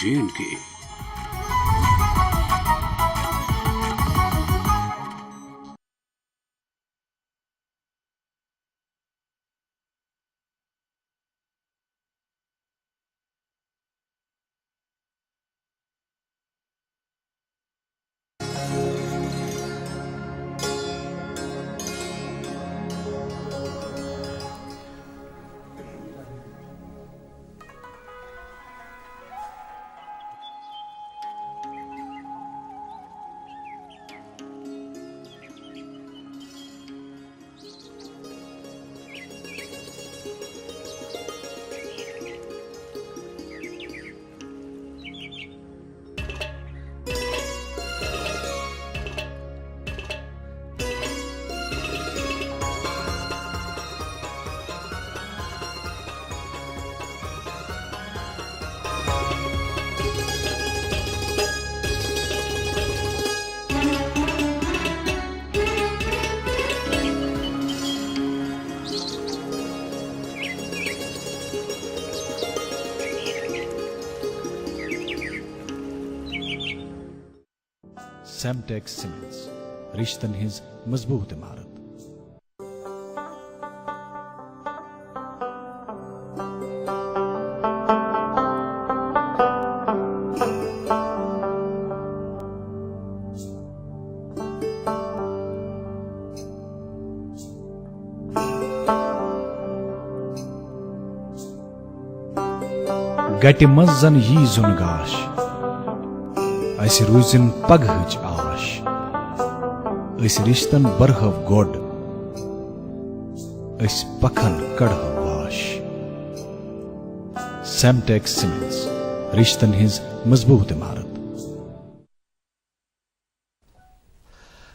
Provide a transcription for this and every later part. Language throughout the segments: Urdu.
J&K। سیمٹیکس سیمنٹس رشتن ہز مضبوط عمارت۔ گٹہ مز زن یی زن گاش اس روزن پگہچ آش اس رشتن برہو گوڈ اس پکھن کڑہو واش۔ سیمٹیکس سیمنٹس رشتن ہز مضبوط عمارت۔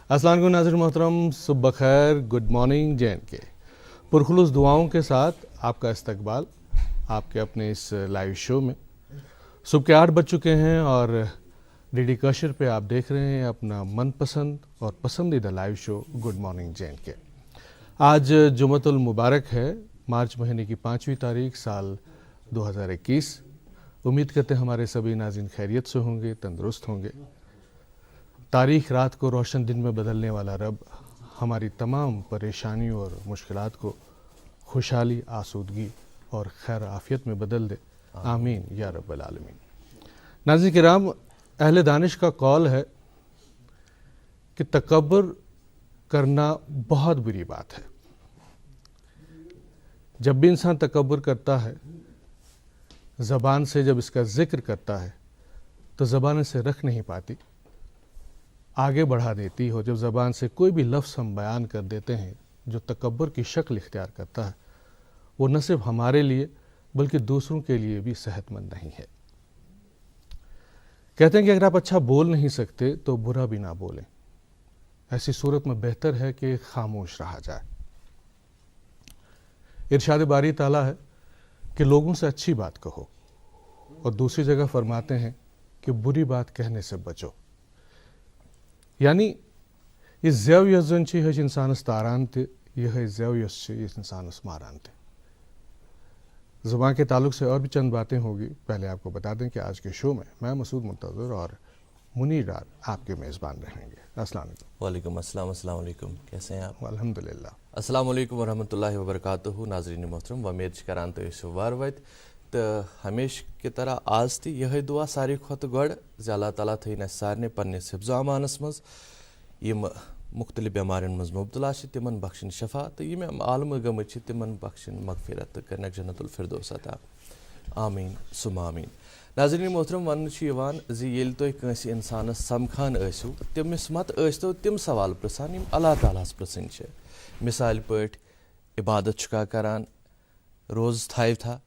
السلام علیکم ناظرین محترم، صبح بخیر، گڈ مارننگ J&K۔ پرخلوص دعاؤں کے ساتھ آپ کا استقبال آپ کے اپنے اس لائیو شو میں۔ صبح کے 8 بج چکے ہیں اور DD کشر پہ آپ دیکھ رہے ہیں اپنا من پسند اور پسندیدہ لائیو شو گڈ مارننگ J&K۔ آج جمعۃ المبارک ہے، مارچ مہینے کی 5ویں تاریخ سال 2021۔ امید کرتے ہیں ہمارے سبھی ناظرین خیریت سے ہوں گے، تندرست ہوں گے۔ تاریخ رات کو روشن دن میں بدلنے والا رب ہماری تمام پریشانیوں اور مشکلات کو خوشحالی، آسودگی اور خیر عافیت میں بدل دے، آمین یا رب العالمین۔ ناظرین کرام، اہل دانش کا قول ہے کہ تکبر کرنا بہت بری بات ہے۔ جب بھی انسان تکبر کرتا ہے، زبان سے جب اس کا ذکر کرتا ہے تو زبان اسے رکھ نہیں پاتی، آگے بڑھا دیتی ہو۔ جب زبان سے کوئی بھی لفظ ہم بیان کر دیتے ہیں جو تکبر کی شکل اختیار کرتا ہے، وہ نہ صرف ہمارے لیے بلکہ دوسروں کے لیے بھی صحت مند نہیں ہے۔ کہتے ہیں کہ اگر آپ اچھا بول نہیں سکتے تو برا بھی نہ بولیں، ایسی صورت میں بہتر ہے کہ خاموش رہا جائے۔ ارشاد باری تعالیٰ ہے کہ لوگوں سے اچھی بات کہو، اور دوسری جگہ فرماتے ہیں کہ بری بات کہنے سے بچو۔ یعنی یہ زیو یس زن چھ یہ انسانس تاران تہ، یہ زیو یس چھ یہ انسانس ماران تہ۔ زبان کے تعلق سے اور بھی چند باتیں ہوگی۔ پہلے آپ کو بتا دیں کہ آج کے شو میں مسعود منتظر اور منیر ڈار آپ کے میزبان رہیں گے۔ السلام علیکم۔ وعلیکم السلام۔ السلام علیکم، کیسے ہیں آپ؟ الحمدللہ۔ السلام علیکم ورحمۃ اللہ وبرکاتہ۔ ناظرین محترم، ومید کران تو ٲسِو وار وتہِ تہٕ ہمیشہ کی طرح آز تہِ یِہے دعا ساروی کھۄتہٕ گۄڈٕ زِ اللہ تعالیٰ تھٲیِن اَسہِ سارنٕے پنٛنِس حِفظو امانس منٛز، یِم مختلف بٮ۪مارٮ۪ن منٛز مُبتلا چھِ تِمن بخشِن شفا، تہٕ یِم عالمہٕ گٔمٕتۍ چھِ تِمن بخشِن مغفرت تہٕ کٔرنَکھ جنت الفردوس عطا، آمیٖن ثم آمیٖن۔ ناظرین محترم، وننہٕ چھُ یِوان زِ ییٚلہِ تُہۍ کٲنٛسہِ اِنسانس سمکھان ٲسِو تٔمِس متہٕ ٲسۍتو تِم سوال پرٛژھان یِم اللہ تعالیٰ ہس پرٛژھٕنۍ چھِ۔ مثالہِ پٲٹھۍ عبادت چھُکھا کران، روزٕ تھاوتھا،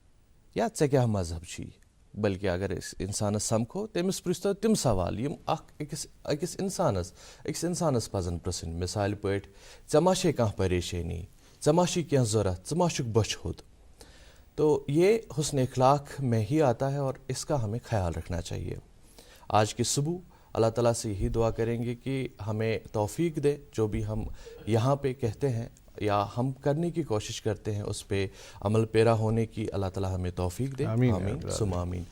یا ژےٚ کیٛاہ مذہب چھُے؟ بلکہ اگر أسۍ اِنسانس سمکھو تٔمِس پرٛژھۍتو تِم سوال یِم أکِس اِنسانس پزن پرٛژھٕنۍ۔ مثالہِ پٲٹھۍ ژےٚ ما چھے کانٛہہ پریشٲنی، ژےٚ ما چھُے کینٛہہ ضوٚرتھ، ژٕ ما چھُکھ بۄچھِ ہوٚت؟ تو یہ حسن اخلاق میں ہی آتا ہے اور اس کا ہمیں خیال رکھنا چاہیے۔ آج کی صبح اللہ تعالیٰ سے یہی دعا کریں گے کہ ہمیں توفیق دے، جو بھی ہم یہاں پہ کہتے ہیں یا ہم کرنے کی کوشش کرتے ہیں اس پہ عمل پیرا ہونے کی اللہ تعالیٰ ہمیں توفیق دے. آمین ثم آمین.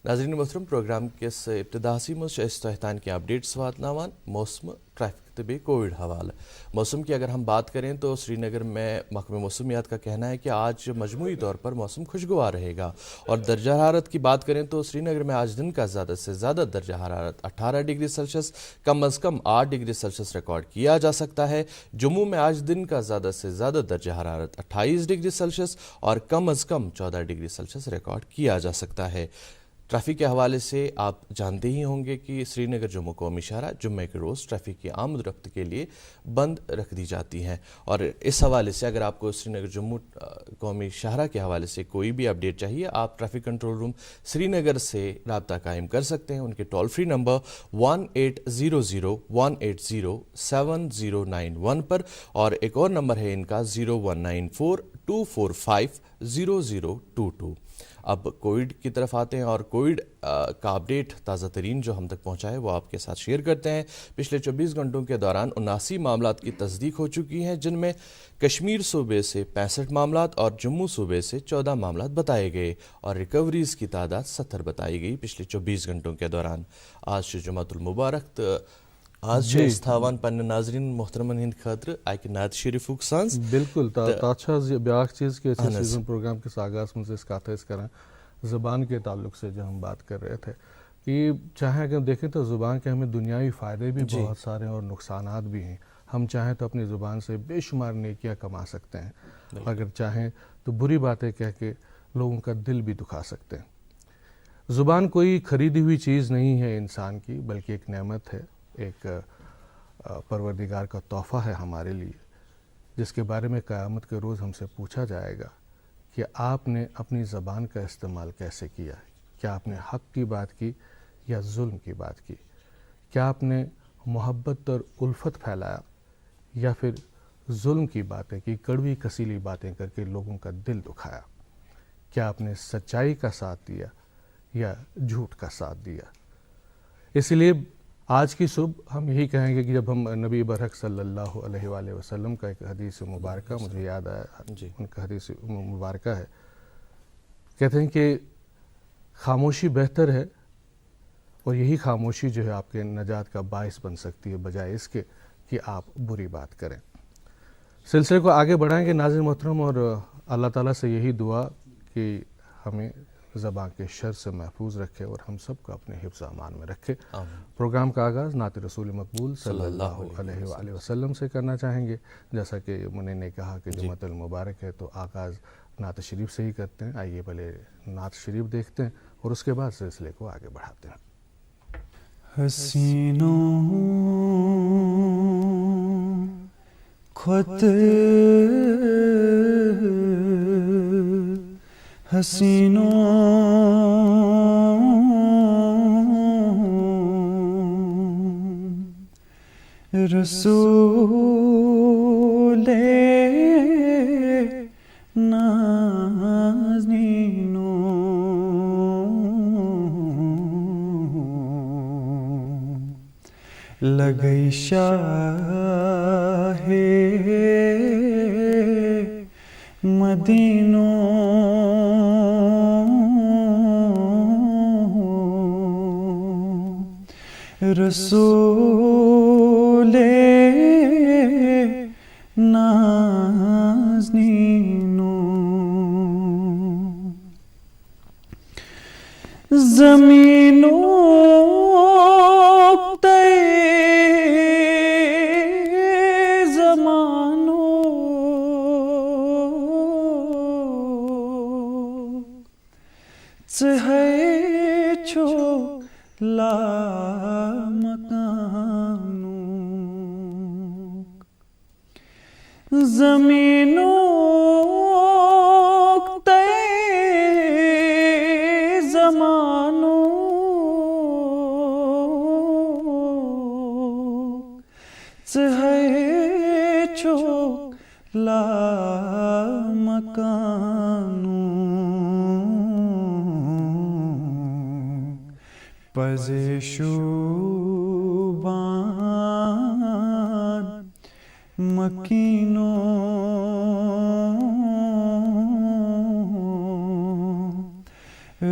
ناظرین محترم پروگرام کس ابتداسی مز تحتان کی اپڈیٹس واتناوان موسم ٹریفک تو بی کووڈ حوالہ. موسم کی اگر ہم بات کریں تو سری نگر میں محکمہ موسمیات کا کہنا ہے کہ آج مجموعی طور پر موسم خوشگوار رہے گا. اور درجہ حرارت کی بات کریں تو سری نگر میں آج دن کا زیادہ سے زیادہ درجہ حرارت 18 ڈگری سیلسیس کم از کم 8 ڈگری سیلسیس ریکارڈ کیا جا سکتا ہے. جموں میں آج دن کا زیادہ سے زیادہ درجہ حرارت 28 ڈگری سیلسیس اور کم از کم 14 ڈگری سیلسیس ریکارڈ کیا جا سکتا ہے. ٹریفک کے حوالے سے آپ جانتے ہی ہوں گے کہ سری نگر جموں قومی شاہراہ جمعہ کے روز ٹریفک کی آمد و رفت کے لیے بند رکھ دی جاتی ہیں. اور اس حوالے سے اگر آپ کو سری نگر جموں قومی شاہراہ کے حوالے سے کوئی بھی اپڈیٹ چاہیے آپ ٹریفک کنٹرول روم سری نگر سے رابطہ قائم کر سکتے ہیں. ان کے ٹول فری نمبر 1800180791 پر اور ایک اور نمبر ہے ان کا 019424500022. اب کووڈ کی طرف آتے ہیں اور کووڈ کا اپڈیٹ تازہ ترین جو ہم تک پہنچا ہے وہ آپ کے ساتھ شیئر کرتے ہیں. پچھلے 24 گھنٹوں کے دوران 79 معاملات کی تصدیق ہو چکی ہیں جن میں کشمیر صوبے سے 65 معاملات اور جموں صوبے سے 14 معاملات بتائے گئے اور ریکوریز کی تعداد 70 بتائی گئی پچھلے 24 گھنٹوں کے دوران. آج جمعۃ المبارک آج استھاوان پنہ ناظرین محترمن ہند خاطر اکہ نعت شریفک سانز بالکل بیاکھ چیز کہ سیزن پروگرام کس آغاز میں اس کات کریں زبان کے تعلق سے جو ہم بات کر رہے تھے کہ چاہے اگر دیکھیں تو زبان کے ہمیں دنیاوی فائدے بھی بہت سارے ہیں اور نقصانات بھی ہیں. ہم چاہیں تو اپنی زبان سے بے شمار نیکیاں کما سکتے ہیں, اگر چاہیں تو بری باتیں کہہ کے لوگوں کا دل بھی دکھا سکتے ہیں. زبان کوئی خریدی ہوئی چیز نہیں ہے انسان کی, بلکہ ایک نعمت ہے, ایک پروردگار کا تحفہ ہے ہمارے لیے, جس کے بارے میں قیامت کے روز ہم سے پوچھا جائے گا کہ آپ نے اپنی زبان کا استعمال کیسے کیا ہے. کیا آپ نے حق کی بات کی یا ظلم کی بات کی؟ کیا آپ نے محبت اور الفت پھیلایا یا پھر ظلم کی باتیں کی, کڑوی کسیلی باتیں کر کے لوگوں کا دل دکھایا؟ کیا آپ نے سچائی کا ساتھ دیا یا جھوٹ کا ساتھ دیا؟ اس لیے آج کی صبح ہم یہی کہیں گے کہ جب ہم نبی برحق صلی اللہ علیہ وآلہ وسلم کا ایک حدیث مبارکہ مجھے یاد آیا, ان کا حدیث مبارکہ ہے, کہتے ہیں کہ خاموشی بہتر ہے اور یہی خاموشی جو ہے آپ کے نجات کا باعث بن سکتی ہے بجائے اس کے کہ آپ بری بات کریں. سلسلے کو آگے بڑھائیں گے ناظرین محترم, اور اللہ تعالیٰ سے یہی دعا کہ ہمیں زبان کے شر سے محفوظ رکھے اور ہم سب کو اپنے حفظ امان میں رکھے. پروگرام کا آغاز نعت رسول مقبول صلی اللہ علیہ وآلہ وسلم سے کرنا چاہیں گے. جیسا کہ منع نے کہا کہ جمعۃ المبارک ہے تو آغاز نعت شریف سے ہی کرتے ہیں. آئیے پہلے نعت شریف دیکھتے ہیں اور اس کے بعد سلسلے کو آگے بڑھاتے ہیں. حسینوں خود حسینوں رسول نازنینوں لگئی شاہ مدینوں رسول نازنینوں زمینوں زمانوں ہے چھو لا مکانوں زمینوں زمانوں ہے چھو لا مکانوں پزشوبان مکینوں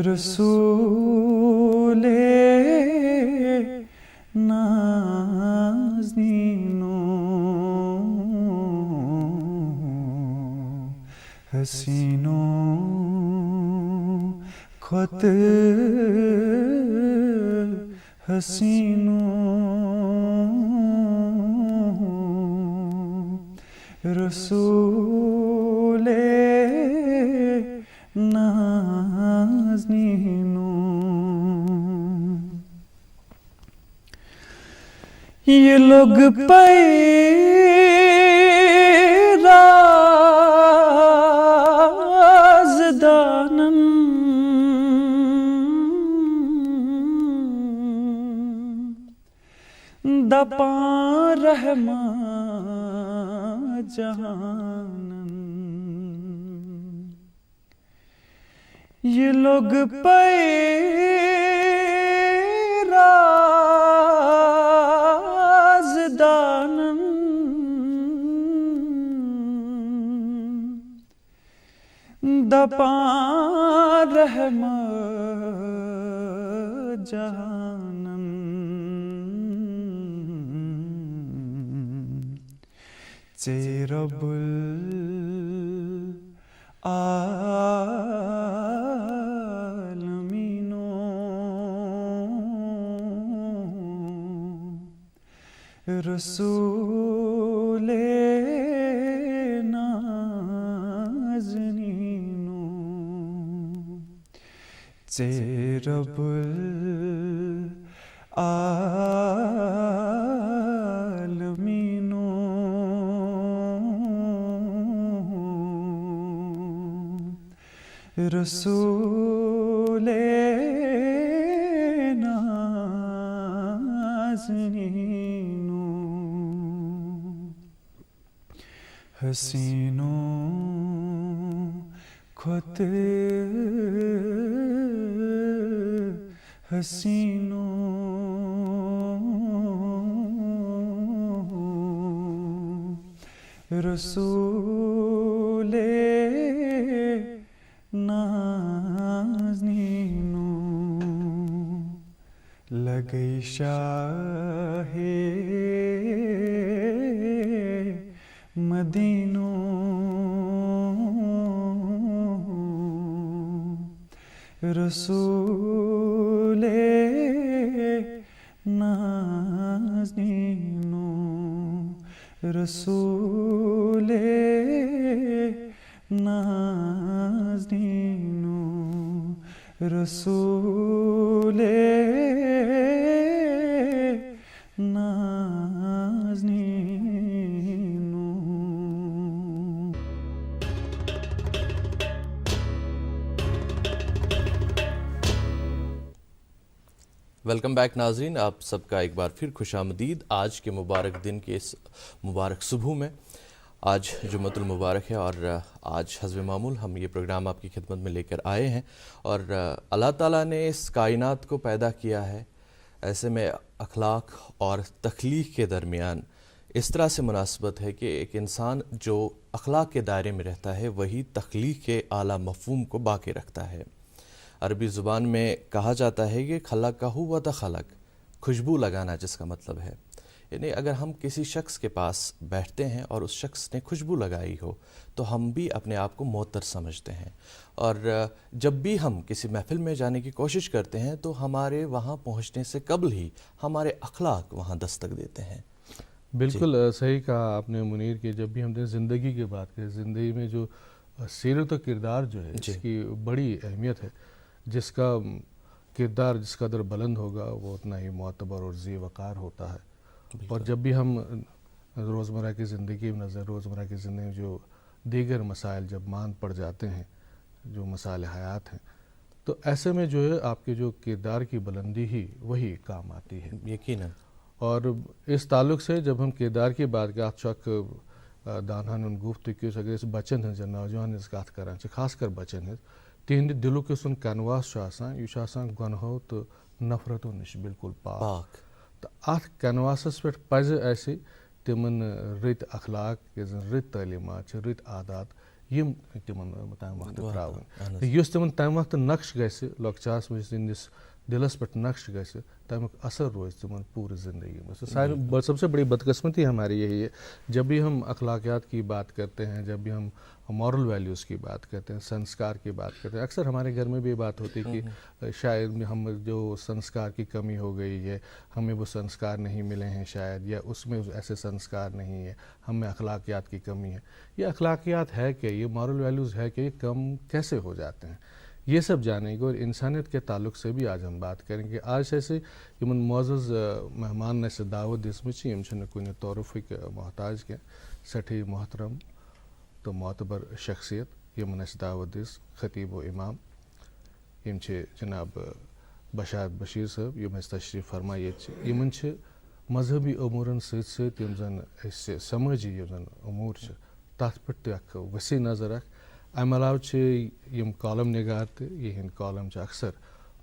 رسول نازنینو حسینو خط حسینو رسول نازنینو یہ لوگ رازدانن دپان رحمان جہانن یہ لوگ رازدانن دپان رحمان جہانن رب العالمینو رسول نازنینو رب العالمینو رسول نازنینو حسینو خط حسینو رسول نازنینو لگئی شاہ مدینو رسول نازنینو رسول نازنینو رسول نازنینو. ویلکم بیک ناظرین، آپ سب کا ایک بار پھر خوش آمدید آج کے مبارک دن کے اس مبارک صبح میں. آج جمعۃ المبارک ہے اور آج حسب معمول ہم یہ پروگرام آپ کی خدمت میں لے کر آئے ہیں. اور اللہ تعالیٰ نے اس کائنات کو پیدا کیا ہے، ایسے میں اخلاق اور تخلیق کے درمیان اس طرح سے مناسبت ہے کہ ایک انسان جو اخلاق کے دائرے میں رہتا ہے وہی تخلیق کے اعلیٰ مفہوم کو باقی رکھتا ہے. عربی زبان میں کہا جاتا ہے کہ خلقہ و تخلق، خوشبو لگانا جس کا مطلب ہے. یعنی اگر ہم کسی شخص کے پاس بیٹھتے ہیں اور اس شخص نے خوشبو لگائی ہو تو ہم بھی اپنے آپ کو معطر سمجھتے ہیں، اور جب بھی ہم کسی محفل میں جانے کی کوشش کرتے ہیں تو ہمارے وہاں پہنچنے سے قبل ہی ہمارے اخلاق وہاں دستک دیتے ہیں. بالکل صحیح کہا آپ نے منیر، کہ جب بھی ہم زندگی کی بات کریں، زندگی میں جو سیرت و کردار جو ہے اس کی بڑی اہمیت ہے. جس کا کردار جس قدر بلند ہوگا وہ اتنا ہی معتبر اور ذی وقار ہوتا ہے. اور جب بھی ہم روزمرہ کی زندگی میں روزمرہ کی زندگی میں جو دیگر مسائل جب مان پڑ جاتے ہیں، جو مسائل حیات ہیں، تو ایسے میں جو ہے آپ کے جو کردار کی بلندی ہی وہی کام آتی ہے یقیناً. اور اس تعلق سے جب ہم کردار کی بات کریں، چک دانہن گفتگو اگر اس بچن ہز یا نوجوان ہز کت کران خاص کر بچن ہز، تہند دلک یس کنواس یہ گنہو تو نفرتوں نش بالکل پاک. تو ات کینواسس پہ پزِ اسہِ تمن رٕتۍ اخلاق، رٕتۍ تعلیمات، رٕتۍ عادات یم تمن تمہ وقت تراؤن یس تمن تمہ وقت نقش گژھِ لۄکچارس منٛز تہنٛدِس دلس پٮ۪ٹھ نقش گژھِ تمیُک اثر روز تمن پوٗرٕ زندگی میں. ساری سب سے بڑی بدقسمتی ہماری یہی ہے جب بھی ہم اخلاقیات کی بات کرتے ہیں, جب بھی ہم مورل ویلیوز کی بات کرتے ہیں, سنسکار کی بات کرتے ہیں, اکثر ہمارے گھر میں بھی یہ بات ہوتی ہے کہ شاید ہم جو سنسکار کی کمی ہو گئی ہے, ہمیں وہ سنسکار نہیں ملے ہیں شاید, یا اس میں ایسے سنسکار نہیں ہے, ہم میں اخلاقیات کی کمی ہے. یہ اخلاقیات ہے کہ یہ مورل ویلیوز ہے کہ یہ کم کیسے ہو جاتے ہیں, یہ سب جانیں گے. اور انسانیت کے تعلق سے بھی آج ہم بات کریں گے. آج ایسے یمن معزز مہمان نے سے دعوت دِژمٕژ یِم چھِنہٕ کُنہِ طورفٕکۍ محتاج کینٛہہ, سٮ۪ٹھٕے محترم تو معتبر شخصیت یمن اَسہِ دعوت دِژ, خطیب و امام یم چھِ جناب بشارت بشیر صٲب یم اَسہِ تشریف فرما ییٚتہِ چھِ. یمن چھِ مذہبی امورن سۭتۍ سۭتۍ یم زن اَسہِ سمٲجی یم زن امور چھِ تتھ پٮ۪ٹھ تہِ اکھ وسیع نظر اکھ. امہِ علاوٕ چھِ یم کالم نگار تہِ, یِہنٛدۍ کالم چھِ اکثر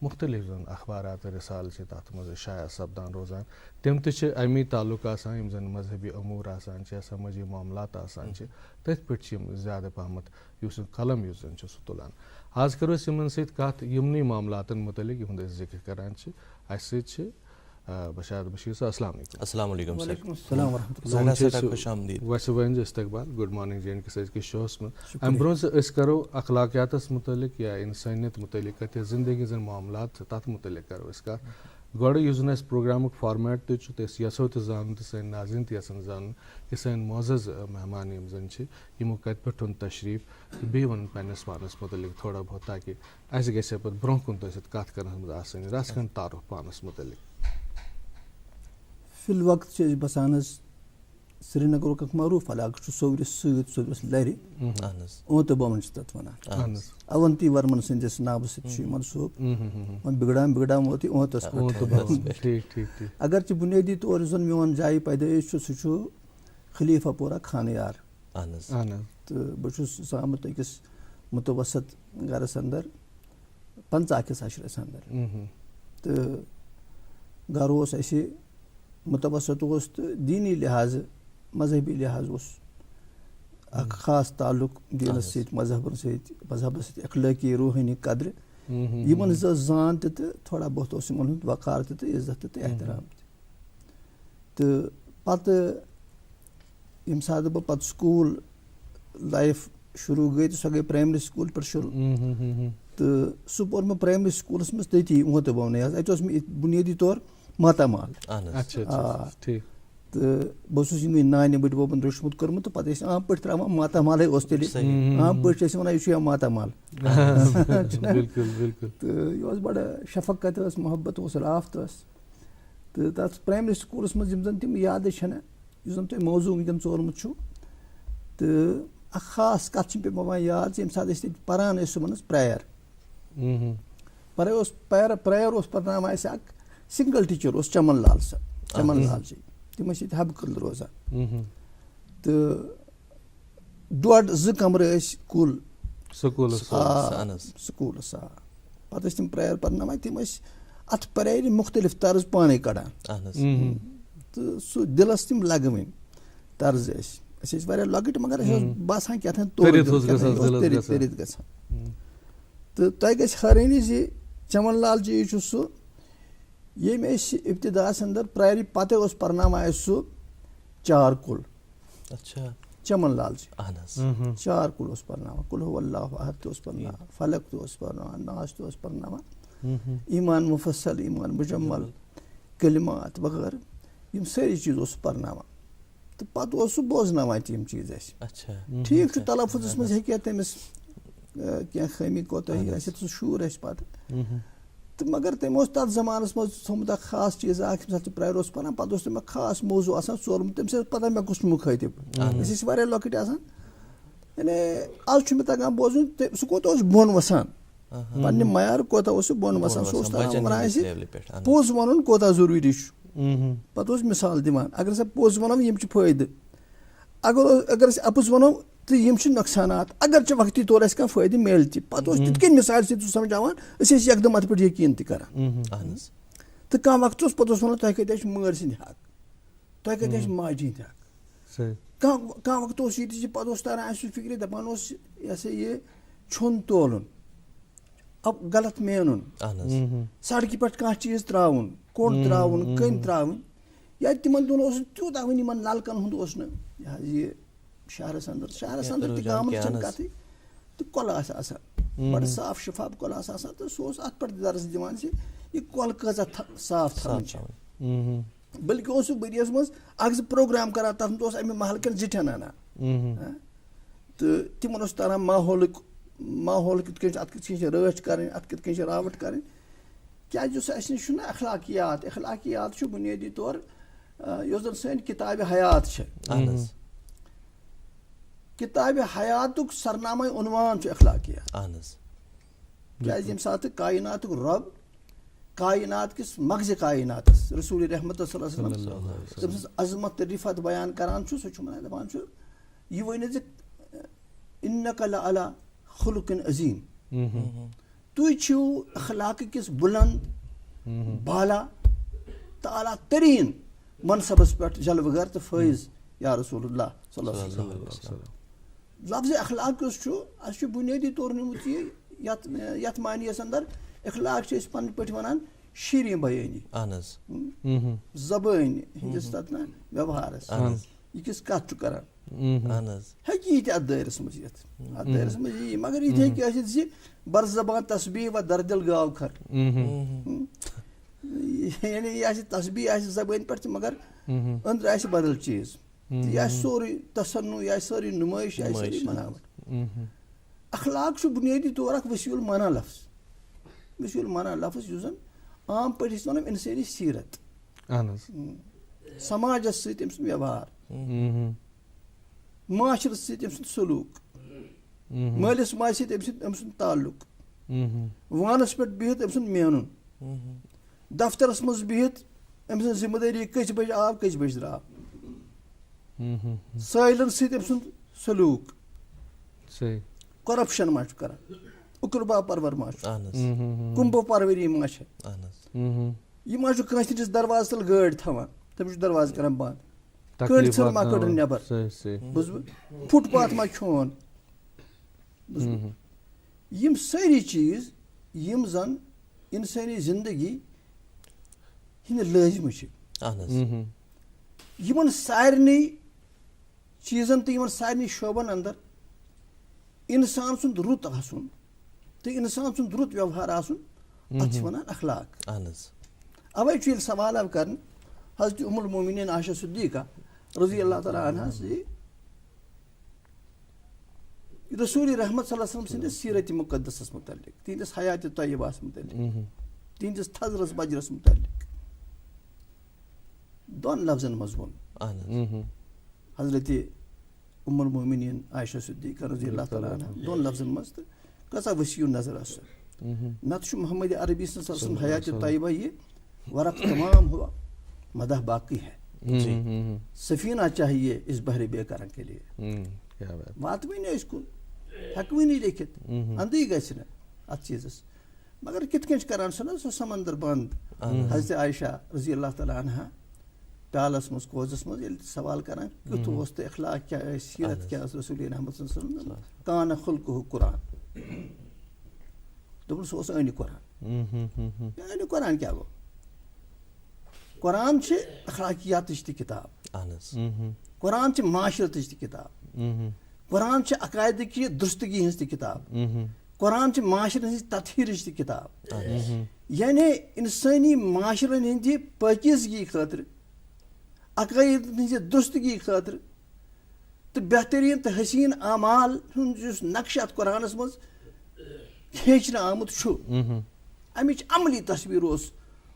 مختلف زن اخبارات رسالہٕ چھِ تتھ منٛز شایع سپدان روزان, تِم تہِ چھِ امی تعلق آسان یم زن مذہبی امور آسان چھِ یا سمٲجی معاملات آسان چھِ تٔتھۍ پٮ۪ٹھ چھِ یم زیادٕ پہمتھ یُس قلم یُس زن چھُ سُہ تُلان. آز کرو أسۍ یمن سۭتۍ کتھ یمنٕے معاملاتن متعلق یِہُنٛد أسۍ ذکر کران چھِ. اَسہِ سۭتۍ چھِ بشارت بشیر صاحب. السلام علیکم. السلام علیکم سر. السلام ورحمۃ اللہ. خوش آمدید. ویسے ونز استقبال گڈ مارننگ جے اینڈ کے أزکِس شوہس منٛز. امہِ برونٛہہ زِ أسۍ کرو اخلاقیاتس متعلق یا انسٲنیت متعلق کتھ زندگی زن معاملات چھِ تتھ متعلق کرو أسۍ کتھ. گۄڈٕ یُس زن اَسہِ پروگرامُک فارمیٹ تہِ چھُ تہٕ أسۍ یژھو تہِ زانُن تہٕ سٲنۍ ناظریٖن تہِ یژھن زانُن کہِ سٲنۍ معزز مہمان یِم زن چھِ یِمو کتہِ پٮ۪ٹھ اوٚن تشریف تہٕ بیٚیہِ ونُن پننِس پانس متعلق تھوڑا بہت تاکہِ اَسہِ گژھِ ہے پتہٕ برونٛہہ کُن تۄہہِ سۭتۍ کتھ کرنس منٛز آسٲنی. رژھ کھنٛڈ تعارُف پانس متعلق. فی الوقت چھِ أسۍ بسان حظ سرینگرُک اکھ معروٗف علاقہٕ چھُ صوورِس سۭتۍ, صوورِس لرِ, اوٗنٛتہٕ بۄمن چھِ تتھ ونان. اونتی ورمن سٕنٛدِس ناوٕ سۭتۍ چھُ یہِ منسوٗب. وۄنۍ بگڑان ووت یہِ اوٗنٛتس پٮ۪ٹھ. اگرچہِ بُنیٲدی طور یُس زن میون جایہِ پیدٲیش چھُ سُہ چھُ خلیفہ پورہ خانیار, تہٕ بہٕ چھُس زامُت أکِس متوسط گرس انٛدر 50 کِس عشرس انٛدر. تہٕ گرٕ اوس اَسہِ متوسط اوس تہٕ دیٖنی لحاظہٕ مذہبی لحاظ اوس اکھ خاص تعلق دیٖنس سۭتۍ, مذہبس سۭتۍ, اخلٲقی روحٲنی قدرٕ یِمن ہٕنٛز ٲس زان تہِ تہٕ تھوڑا بہت اوس یِمن ہُنٛد وقار تہِ تہٕ عزت تہِ احترام تہِ. تہٕ پتہٕ ییٚمہِ ساتہٕ بہٕ پتہٕ سکوٗل لایف شروٗع گٔے تہٕ سۄ گٔے پرایمری سکوٗل پٮ۪ٹھ شروٗع, تہٕ سُہ پوٚر مےٚ پرایمری سکوٗلس منٛز تٔتی اوٗنٛتہٕ بۄمنٕے حظ. اَتہِ اوس مےٚ بُنیٲدی طور ماتامال. تہٕ بہٕ اوسُس یِمٕے نانہِ بٔڈببن روٚچھمُت کوٚرمُت تہٕ پتہٕ ٲسۍ عام پٲٹھۍ تراوان ماتامالے اوس تیٚلہِ, عام پٲٹھۍ ٲسۍ ونان یہِ چھُ یا ماتامال. تہٕ یہِ اوس بڑٕ شفقت ٲس, محبت اوس, رافت ٲس. تہٕ تتھ پرایمری سکوٗلس منٛز یِم زن تِم یادٕ چھنہٕ, یُس زن تۄہہِ موضوٗع وٕنکیٚن ژورمُت چھُو, تہٕ اکھ خاص کتھ چھِ مےٚ پیٚوان یاد زِ ییٚمہِ ساتہٕ أسۍ تتہِ پران ٲسۍ صُبحنس پرییر اوس پرناوان اَسہِ اکھ سنگل ٹیٖچر اوس چمن لال صٲب, چمن لال جی. تِم ٲسۍ ییٚتہِ حبہٕ کدل روزان. تہٕ 1.5-2 کمرٕ ٲسۍ کُل سکوٗلس. پتہٕ ٲسۍ تِم پرییر پرناوان. تِم ٲسۍ اتھ پریرِ مختلف طرز پانے کڑان, تہٕ سُہ دِلس تِم لگوٕنۍ طرز ٲسۍ. أسۍ ٲسۍ واریاہ لۄکٕٹۍ مگر اَسہِ اوس باسان کیٛاتھانۍ تٔرِتھ گژھان. تہٕ تۄہہِ گژھِ حٲرٲنی زِ چمن لال جی چھُ سُہ ییٚمۍ أسۍ ابتداہس انٛدر پرایرِ پتہٕ اوس پرناوان اَسہِ سُہ 4 کُل. چمن لال جی 4 کُل اوس پرناوان. قُل ہوٗ اللہُ احد تہِ اوس پرناوان, فلق تہِ اوس پرناوان, ناس تہِ اوس پرناوان, ایمان مفصل, ایمان مجمل, کلمات وغیرہ یِم سٲری چیٖز اوس پرناوان. تہٕ پتہٕ اوس سُہ بوزناوان تہِ یِم چیٖز اَسہِ. ٹھیٖک چھُ تلفظس منٛز ہیٚکہِ ہا تٔمِس کینٛہہ خٲمی کوتاہی ٲسِتھ, سُہ شُر آسہِ پتہٕ. تہٕ مگر تٔمۍ اوس تتھ زمانس منٛز تھوٚمُت اکھ خاص چیٖز اکھ, ییٚمہِ ساتہٕ سُہ پراییر اوس پران پتہٕ اوس تٔمۍ اکھ خاص موضوٗع آسان ژورمُت. تٔمِس ٲس پتہ مےٚ کُس چھُ مُخٲطِب. أسۍ ٲسۍ واریاہ لۄکٕٹۍ آسان, یعنی آز چھُ مےٚ تگان بوزُن سُہ کوٗتاہ اوس بۄن وسان, پننہِ معیار کوتاہ اوس سُہ بۄن وسان. سُہ اوس ونان اَسہِ پوٚز ونُن کوتاہ ضروٗری چھُ. پتہٕ اوس مثال دِوان, اگر ہسا پوٚز ونو یِم چھِ فٲیدٕ, اگر أسۍ اَپُز ونو تہٕ یِم چھِ نۄقصانات, اگرچہِ وقتی طور اَسہِ کانٛہہ فٲیدٕ میلہِ تہِ. پتہٕ اوس تِتھ کٔنۍ مثالہِ سۭتۍ سُہ سمجھاوان, أسۍ ٲسۍ یکدم اتھ پٮ۪ٹھ یقیٖن تہِ کران. تہٕ کانٛہہ وقت اوس پتہٕ اوس ونان تۄہہِ کتہِ چھُ مٲرۍ سٕنٛدۍ حق, تۄہہِ کتہِ چھُ ماجہِ ہٕنٛدۍ حق. کانٛہہ وقت اوس ییٚتہِ پَتہٕ اوس تران اَسہِ فِکرِ دَپان اوس یہِ ہسا یہِ چھۄن تولُن غلط مینُن سڑکہِ پٮ۪ٹھ کانٛہہ چیٖز ترٛاوُن کوٚڑ ترٛاوُن کٔنۍ ترٛاوٕنۍ یا تِمن دۄہن اوس نہٕ تیوٗتاہ وۄنۍ یِمن نلکن ہُنٛد اوس نہٕ یہِ حظ یہِ شہرس انٛدر تہِ گامٕچ چھنہٕ کَتھٕے تہٕ کۄلہٕ آسہٕ آسان بَڑٕ صاف شِفاف کۄلہٕ آسہٕ آسان تہٕ سُہ اوس اَتھ پٮ۪ٹھ درس دِوان زِ یہِ کۄلہٕ کۭژاہ صاف تھاوٕنۍ چھِ بٔلکہِ اوس سُہ ؤریَس منٛز اکھ زٕ پروگرام کران تَتھ منٛز اوس اَمہِ محلہٕ کٮ۪ن زِٹھٮ۪ن اَنان تہٕ تِمن اوس تران ماحول کِتھ کٔنۍ چھِ اَتھ کِتھ کٔنۍ چھِ رٲچھ کَرٕنۍ اَتھ کِتھ کٔنۍ چھِ راوَٹھ کَرٕنۍ کیازِ یُس اَسہِ نِش چھُنہ اخلاقیات چھُ بُنیٲدی طور یۄس زَن سٲنۍ کِتابِ حیات چھِ کِتابِ حیاتُک سرنامے عنوان چھُ اخلاقیات کیازِ ییٚمہِ ساتہٕ کایناتُک رۄب کاینات کِس مغزِ کایناتس رسول رحمت صلی اللہ علیہ وسلم تٔمۍ سٕنٛز عظمت تہٕ رِفت بیان کران چھُ سُہ چھُ وَنان دَپان چھُ یہِ ؤنِتھ زِ اِنَّکَ لَعَلَىٰ خُلُقٍ عظیٖم تُہۍ چھِو اخلاقہٕ کِس بُلند بالا تہٕ اعلیٰ تریٖن منصبس پٮ۪ٹھ جلوٕ گر تہٕ فٲیض یا رسول اللہ صلی اللہ علیہ وسلم لفظِ اخلاق یُس چھُ اَسہِ چھُ بُنیٲدی طور نیوٗمُت یہِ یتھ معنیَس انٛدر اخلاق چھِ أسۍ پنٕنۍ پٲٹھۍ وَنان شیٖریں بیٲنی زبٲنۍ ہِنٛدِس تتھ نہ ویوہارس یہِ کِژھ کتھ چھُ کران ہیٚکہِ یہِ تہِ اتھ دٲیرس منٛز یِتھ اتھ دٲیرس منٛز یی مگر یہِ تہِ ہیٚکہِ ٲسِتھ زِ بر زبان تسبیح و در دل گاو کھر یعنی یہِ آسہِ تسبیح آسہِ زبٲنۍ پٮ۪ٹھ تہِ مگر أنٛدرٕ آسہِ بدل چیٖز یہِ آسہِ سورُے تسنُع یہِ آسہِ سٲرٕے نُمٲیش یہِ آسہِ سٲرٕے بناوٹ اخلاق چھُ بُنیٲدی طور اکھ وسیع المعنی لفظ یُس زن عام پٲٹھۍ أسۍ وَنو اِنسٲنی سیٖرت سماجس سۭتۍ أمۍ سُنٛد ویوہار معاشرس سۭتۍ أمۍ سُنٛد سلوٗک مٲلِس ماجہِ سۭتۍ أمۍ سُنٛد تعلُق وانس پٮ۪ٹھ بِہِتھ أمۍ سُنٛد مینُن دفترس منٛز بِہِتھ أمۍ سٕنٛز ذمہٕ دٲری کٔژِ بجہِ آو کٔژِ بجہِ درٛاو سٲحِلن سۭتۍ أمۍ سُنٛد سلوٗک کۄرپشن ما چھُ کران اُکربا پرور ما چھُ کُمبہٕ پروری ما چھِ یہِ ما چھُ کٲنٛسہِ ہِنٛدِس دروازٕ تل گٲڑۍ تھاوان تٔمِس چھُ دروازٕ کران بنٛد کٔنۍ ژھٕر ما کٔڑٕن نٮ۪بر بوٗزوٕ فُٹ پاتھ ما کھیوٚن بوٗزوٕ یِم سٲری چیٖز یِم زن اِنسٲنی زندگی ہِنٛدۍ لٲزمہٕ چھِ یِمن سارنٕے چیٖزن تہٕ یِمن سارنٕے شوبن انٛدر اِنسان سُنٛد رُت آسُن تہٕ اِنسان سُنٛد رُت ویوہار آسُن اتھ چھِ ونان اخلاق اوے چھُ ییٚلہِ سوال آو کرنہٕ حضرت ام المومنین عائشہ صدیقہ رضی اللہ تعالیٰ عنہا زِ رسول رحمت صلی اللہ علیہ وسلم سٕنٛدِس سیٖرتِ مُقدسس متعلق تِہنٛدِس حیاتِ طیبہس متعلق تِہنٛدِس تھزرس بجرس متعلق دۄن لفظن منٛز ووٚن حضرت ام المومنین عائشہ صدیقہ رضی اللہ تعالیٰ عنہا دۄن لفظن منٛز تہٕ کۭژاہ وسیع نظر ٲس سۄ نتہٕ چھُ محمد عربی صلی اللہ علیہ وسلم حیاتِ طیبہ یہِ ورق تمام ہوا مدح باقی ہے سفینہ چاہیے اس بحر بے کرن کے لیے واتوٕے نہٕ أسۍ کُن ہٮ۪کوٕے نہٕ لیکھِتھ اندٕے گژھِ نہٕ اتھ چیٖزس مگر کِتھ کٔنۍ چھِ کران سۄ نہ سُہ سمندر بنٛد حضرت عائشہ رضی اللہ تعالیٰ عنہا پیالس منٛز کوزس منٛز ییٚلہِ سوال کران کیُتھ اوس تہٕ اخلاق کیٛاہ ٲسۍ سیٖرت کیٛاہ ٲس رسول رحمت صلی اللہ علیہ وسلم کانہ خلقہ قرآن دوٚپُن سُہ اوس أنہِ قرآن أنہِ قرآن کیٛاہ گوٚو قرآن چھِ اخلاقیاتٕچ تہِ کِتاب قرآن چھِ معاشرتٕچ تہِ کِتاب قرآن چھِ عقایدٕچہِ درستگی ہٕنٛز تہِ کِتاب قرآن چھِ معاشرن ہٕنٛزِ تطہیٖرٕچ تہِ کِتاب یعنی اِنسٲنی معاشرن ہٕنٛدِ پٲکیٖزگی خٲطرٕ عقایدن ہٕنٛزِ درستگی خٲطرٕ تہٕ بہتریٖن تہٕ حسیٖن اعمال ہُنٛد یُس نقشہٕ اتھ قرآنس منٛز کھینچنہٕ آمُت چھُ امِچ عملی تصویٖر اوس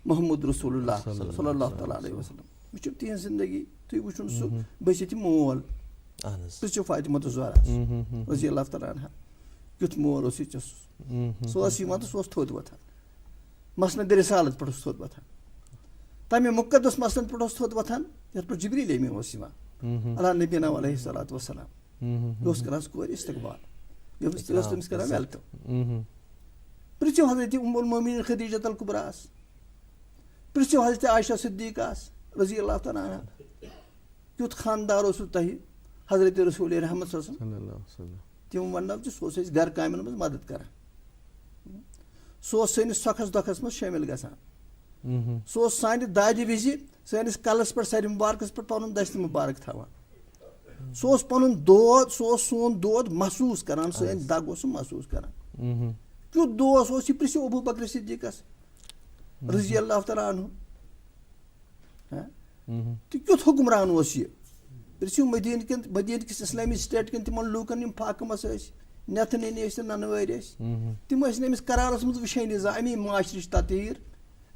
محمد رسول اللہ صلی اللہ تعالیٰ علیہ وسلم وٕچھِو تِہنٛز زندگی تُہۍ وٕچھُن سُہ بہٕ چھِ مول پرٛژھِو فاطمہ زہرا رضی اللہ تعالیٰ عنہا کیُتھ مول اوس یہِ ژےٚ سُہ اوس یِوان تہٕ سُہ اوس تھوٚد وۄتھان مسند رسالت پٮ۪ٹھ اوس تھوٚد وۄتھان تمہِ مُقدس مسلن پٮ۪ٹھ اوس تھوٚد وۄتھان یتھ پٮ۪ٹھ جبریٖل امیٖن اوس یِوان علیٰ نبینا علیہ الصلاۃ وسلام یہِ اوس کران سُہ کورِ استقبال یہِ ٲس تٔمِس کران ویلکم پرٛژھِو حضرت ام المومنین خدیجۃ الکبریٰ ہس پرٛژھِو حضرت عائشہ صدیقہ ہس رضی اللہ تعالیٰ عنہا کیُتھ خاندار اوسوٕ تۄہہِ حضرت رسول رحمت صلی اللہ علیہ صلی اللہ علیہ وسلم تِم وَننو کہِ سُہ اوس اَسہِ گرٕ کامٮ۪ن منٛز مدد کران سُہ اوس سٲنِس سۄکھس دۄکھس منٛز شٲمِل گژھان سُہ اوس سانہِ دادِ وِزِ سٲنِس کلس پٮ۪ٹھ سرِ مُبارکس پٮ۪ٹھ پنُن دستہِ مُبارک تھاوان سُہ اوس پنُن دود سُہ اوس سون دود محسوٗس کران سٲنۍ دگ اوس سُہ محسوٗس کران کیُتھ دوس اوس یہِ پرژھِو ابوٗ بکر صدیٖقس رضی اللہ تعالیٰ عنہ تہٕ کیُتھ حُکمران اوس یہِ پرژھِو مدیٖنہٕ کِس اسلٲمی سٹیٹ کٮ۪ن تِمن لوٗکن یِم فاقہٕ ٲسۍ نٮ۪تھٕ نِنہِ ٲسۍ تہٕ ننہٕ وٲرۍ ٲسۍ تِم ٲسۍ نہٕ أمِس قرارس منٛز وٕچھٲنی زانٛہہ امی معاشرٕچ تطہیٖر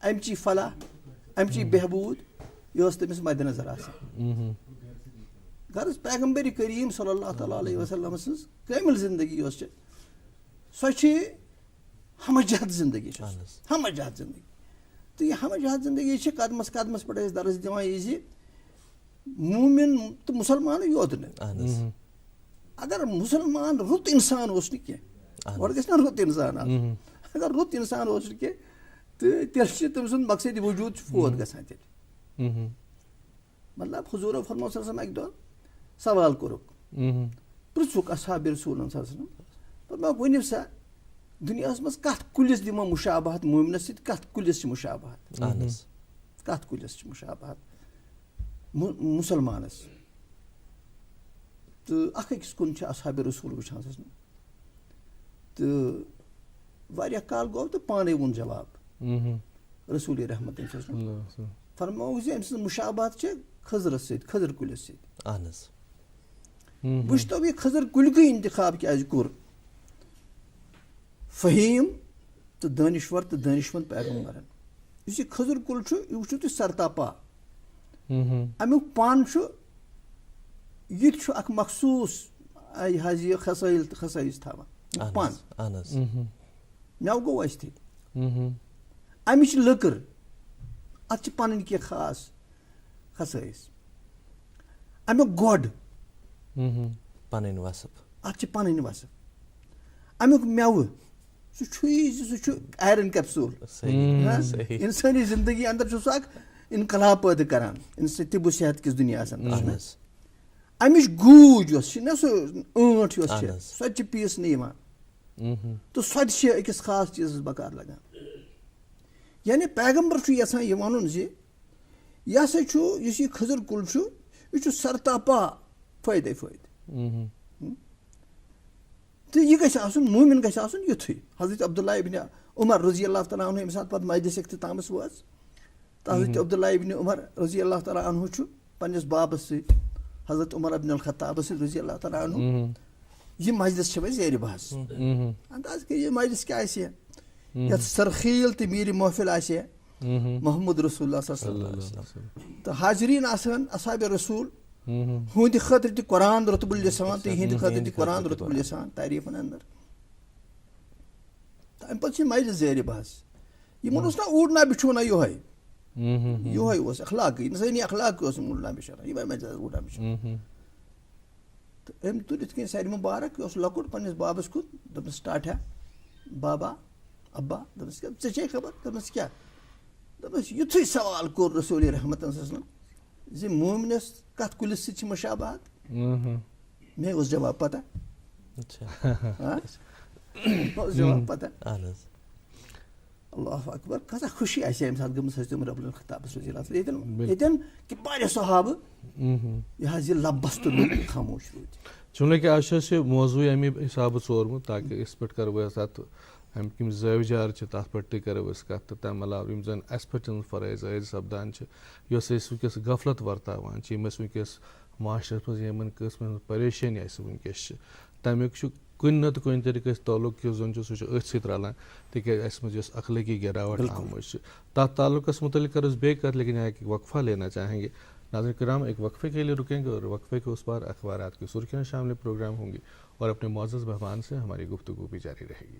امچی فلاح امچی بہبوٗد یہِ ٲس تٔمِس مدِ نظر آسان غرض پیغمبر کریم صلی اللہ تعالیٰ علیہ وسلم سٕنٛز کٲمِل زندگی یۄس چھِ سۄ چھِ ہمہ جہت زندگی ہمہ جہت زندگی تہٕ یہِ ہمہ جہت زندگی چھِ قدمس قدمس پٮ۪ٹھ أسۍ درس دِوان یہِ زِ موٗمِن تہٕ مُسلمانٕے یوت نہٕ اگر مُسلمان رُت اِنسان اوس نہٕ کینٛہہ گۄڈٕ گژھِ نا رُت اِنسان آسُن اگر رُت اِنسان اوس نہٕ کینٛہہ تہٕ تیٚلہِ چھِ تٔمۍ سُنٛد مقصد وجوٗد چھُ فوت گژھان تیٚلہِ مطلب حضوٗرو فرموو صلی اللہ علیہ وسلم اکہِ دۄہ سوال کوٚرُکھ پرٛژھُکھ اصحابِ رسوٗلن صلی اللہ علیہ وسلم دوٚپمکھ ؤنِو سا دُنیاہس منٛز کتھ کُلِس دِمو مُشابہت موٗمنس سۭتۍ کتھ کُلِس چھِ مُشابہت کتھ کُلِس چھِ مُشابہت مُسلمانس تہٕ اکھ أکِس کُن چھِ اصحابِ رسوٗل وٕچھان تہٕ واریاہ کال گوٚو تہٕ پانے ووٚن جواب رسول رحمت فرمووُکھ زِ أمۍ سٕنٛز مُشابہت چھِ خضرس سۭتۍ خضر کُلِس سۭتۍ وٕچھتو یہِ خضر کُلکُے انتخاب کیازِ کوٚر فہیٖم تہٕ دٲنِشور تہٕ دٲنِشمنٛد پیغمبرن یُس یہِ خضر کُل چھُ یہِ وٕچھِو تُہۍ سرتاپا امیُک پن چھُ یہِ تہِ چھُ اکھ مخصوٗص یہِ حظ یہِ خصٲیِل تہٕ خصٲیِص تھاوان پن مےٚ گوٚو اَسہِ تہِ امِچ لٔکٕر اتھ چھِ پنٕنۍ کینٛہہ خاص خصٲیِص امیُک گۄڈ پنٕنۍ وصف اتھ چھِ پنٕنۍ وصف امیُک میوٕ سُہ چھُ یہِ زِ سُہ چھُ آیرن کیپسوٗل انسٲنی زندگی انٛدر چھُ سُہ اکھ انقلاب پٲدٕ کران طِبُ صحت کِس دُنیاہس انٛدر امِچ گوٗج یۄس چھِ نا سُہ ٲنٹ یۄس چھِ سۄ تہِ چھِ پیٖسنہٕ یِوان تہٕ سۄ تہِ چھِ أکِس خاص چیٖزس بکار لگان یعنی پیغمبر چھُ یژھان یہِ ونُن زِ یہِ ہسا چھُ یُس یہِ خضر کُل چھُ یہِ چھُ سرتاپا فٲیدے فٲیدٕ تہٕ یہِ گژھِ آسُن موٗمِن گژھِ آسُن یُتھُے حضرت عبداللہ ابنِ عمر رضی اللہ تعالیٰ عنہ ییٚمہِ ساتہٕ پتہٕ مجلس اختتامس وٲژ تہٕ حضرت عبداللہ ابنِ عمر رضی اللہ تعالیٰ عنہ چھُ پننِس بابس سۭتۍ حضرت عمر ابن الخطابس سۭتۍ رضی اللہ تعالیٰ عنہ یہِ مجلس چھِ وۄنۍ زیرِ بحث انداز کٔرِو یہِ مجلس کیٛاہ آسہِ ہا یتھ سرخیل تہٕ میٖرِ محفِل آسہِ ہا محمد رسول اللہ صلی اللہ علیہ وسلم تہٕ حاضریٖن آسہٕ اصحابِ رسوٗل ہُہنٛدِ خٲطرٕ تہِ قرآن رۄتبُ لِسان تہٕ یِہنٛدِ خٲطرٕ تہِ قرآن رۄتبُ لِسان تعریٖفن انٛدر تہٕ امہِ پتہٕ چھِ مجلس زیرِ بحث یِمن اوس نا اوٗڈنا بِچھونا یِہوے اوس اخلاقٕے اِنسٲنی اخلاقٕے اوس اوٗڈنا بِچھونا یِمے مجلس اوٗڈنا بِچھونا تہٕ أمۍ تُل یِتھ کٔنۍ سرِ مُبارک یہِ اوس لۄکُٹ پننِس بابس کُن دوٚپنس ٹاٹھا بابا ابا دوٚپنس ژےٚ چھے خبر دوٚپنس کیٛاہ دوٚپنس یُتھُے سوال کوٚر رسول رحمتن صلی اللہ علیہ وسلم زِ موٗمنس کتھ کُلِس سۭتۍ چھِ مُشابہت مےٚ اوس جواب پتہ جواب پتہ اللہ اکبر کۭژاہ خوشی آسہِ ہے ییٚمہِ ساتہٕ گٔمٕژ حضرت عمر ابن الخطابس رضی اللہ ییٚتٮ۪ن کہِ واریاہ صحابہٕ یہِ حظ یہِ لب بستہٕ خاموش روٗدۍ چوٗنٛکہِ آز چھُ اَسہِ موضوٗع اَمہِ حسابہٕ ژورمُت تاکہِ أسۍ پٮ۪ٹھ کرو أسۍ اتھ امیُک یِم زٲوِجار چھِ تتھ پٮ۪ٹھ تہِ کرو أسۍ کتھ تہٕ تمہِ علاوٕ یِم زن اسہِ پٮ۪ٹھ فرٲیض عٲید سپدان چھِ یۄس أسۍ ؤنکیٚس غفلت ورتاوان چھِ یِم أسۍ ؤنکیٚس معاشرس منٛز یِمن قٕسمن ہٕنٛز پریشٲنی اسہِ ؤنکیٚس چھِ تمیُک چھُ کُنہِ نتہٕ کُنہِ طریٖقہٕ أسۍ تعلق یُس زن چھُ سُہ چھُ أتھۍ سۭتۍ رلان تِکیازِ اسہِ منٛز یۄس اخلٲقی گراوٹ آمٕژ چھِ تتھ تعلقس متعلق کرو أسۍ بیٚیہِ کتھ لیکن یہاں ایک وقفہ لینا چاہیں گے ناظرین کرام ایک وقفے کے لیے رکیں گے اور وقفے کے اس پار اخبارات کی سرخیاں شامل پروگرام ہوں گی اور اپنے معزز مہمان سے ہماری گفتگو بھی جاری رہے گی.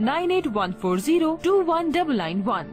9814021991।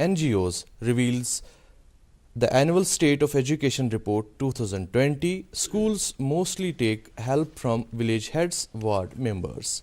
NGOs, reveals the annual State of Education Report 2020. Schools mostly take help from village heads, ward members.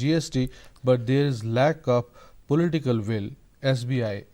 GST, but there is lack of political will, SBI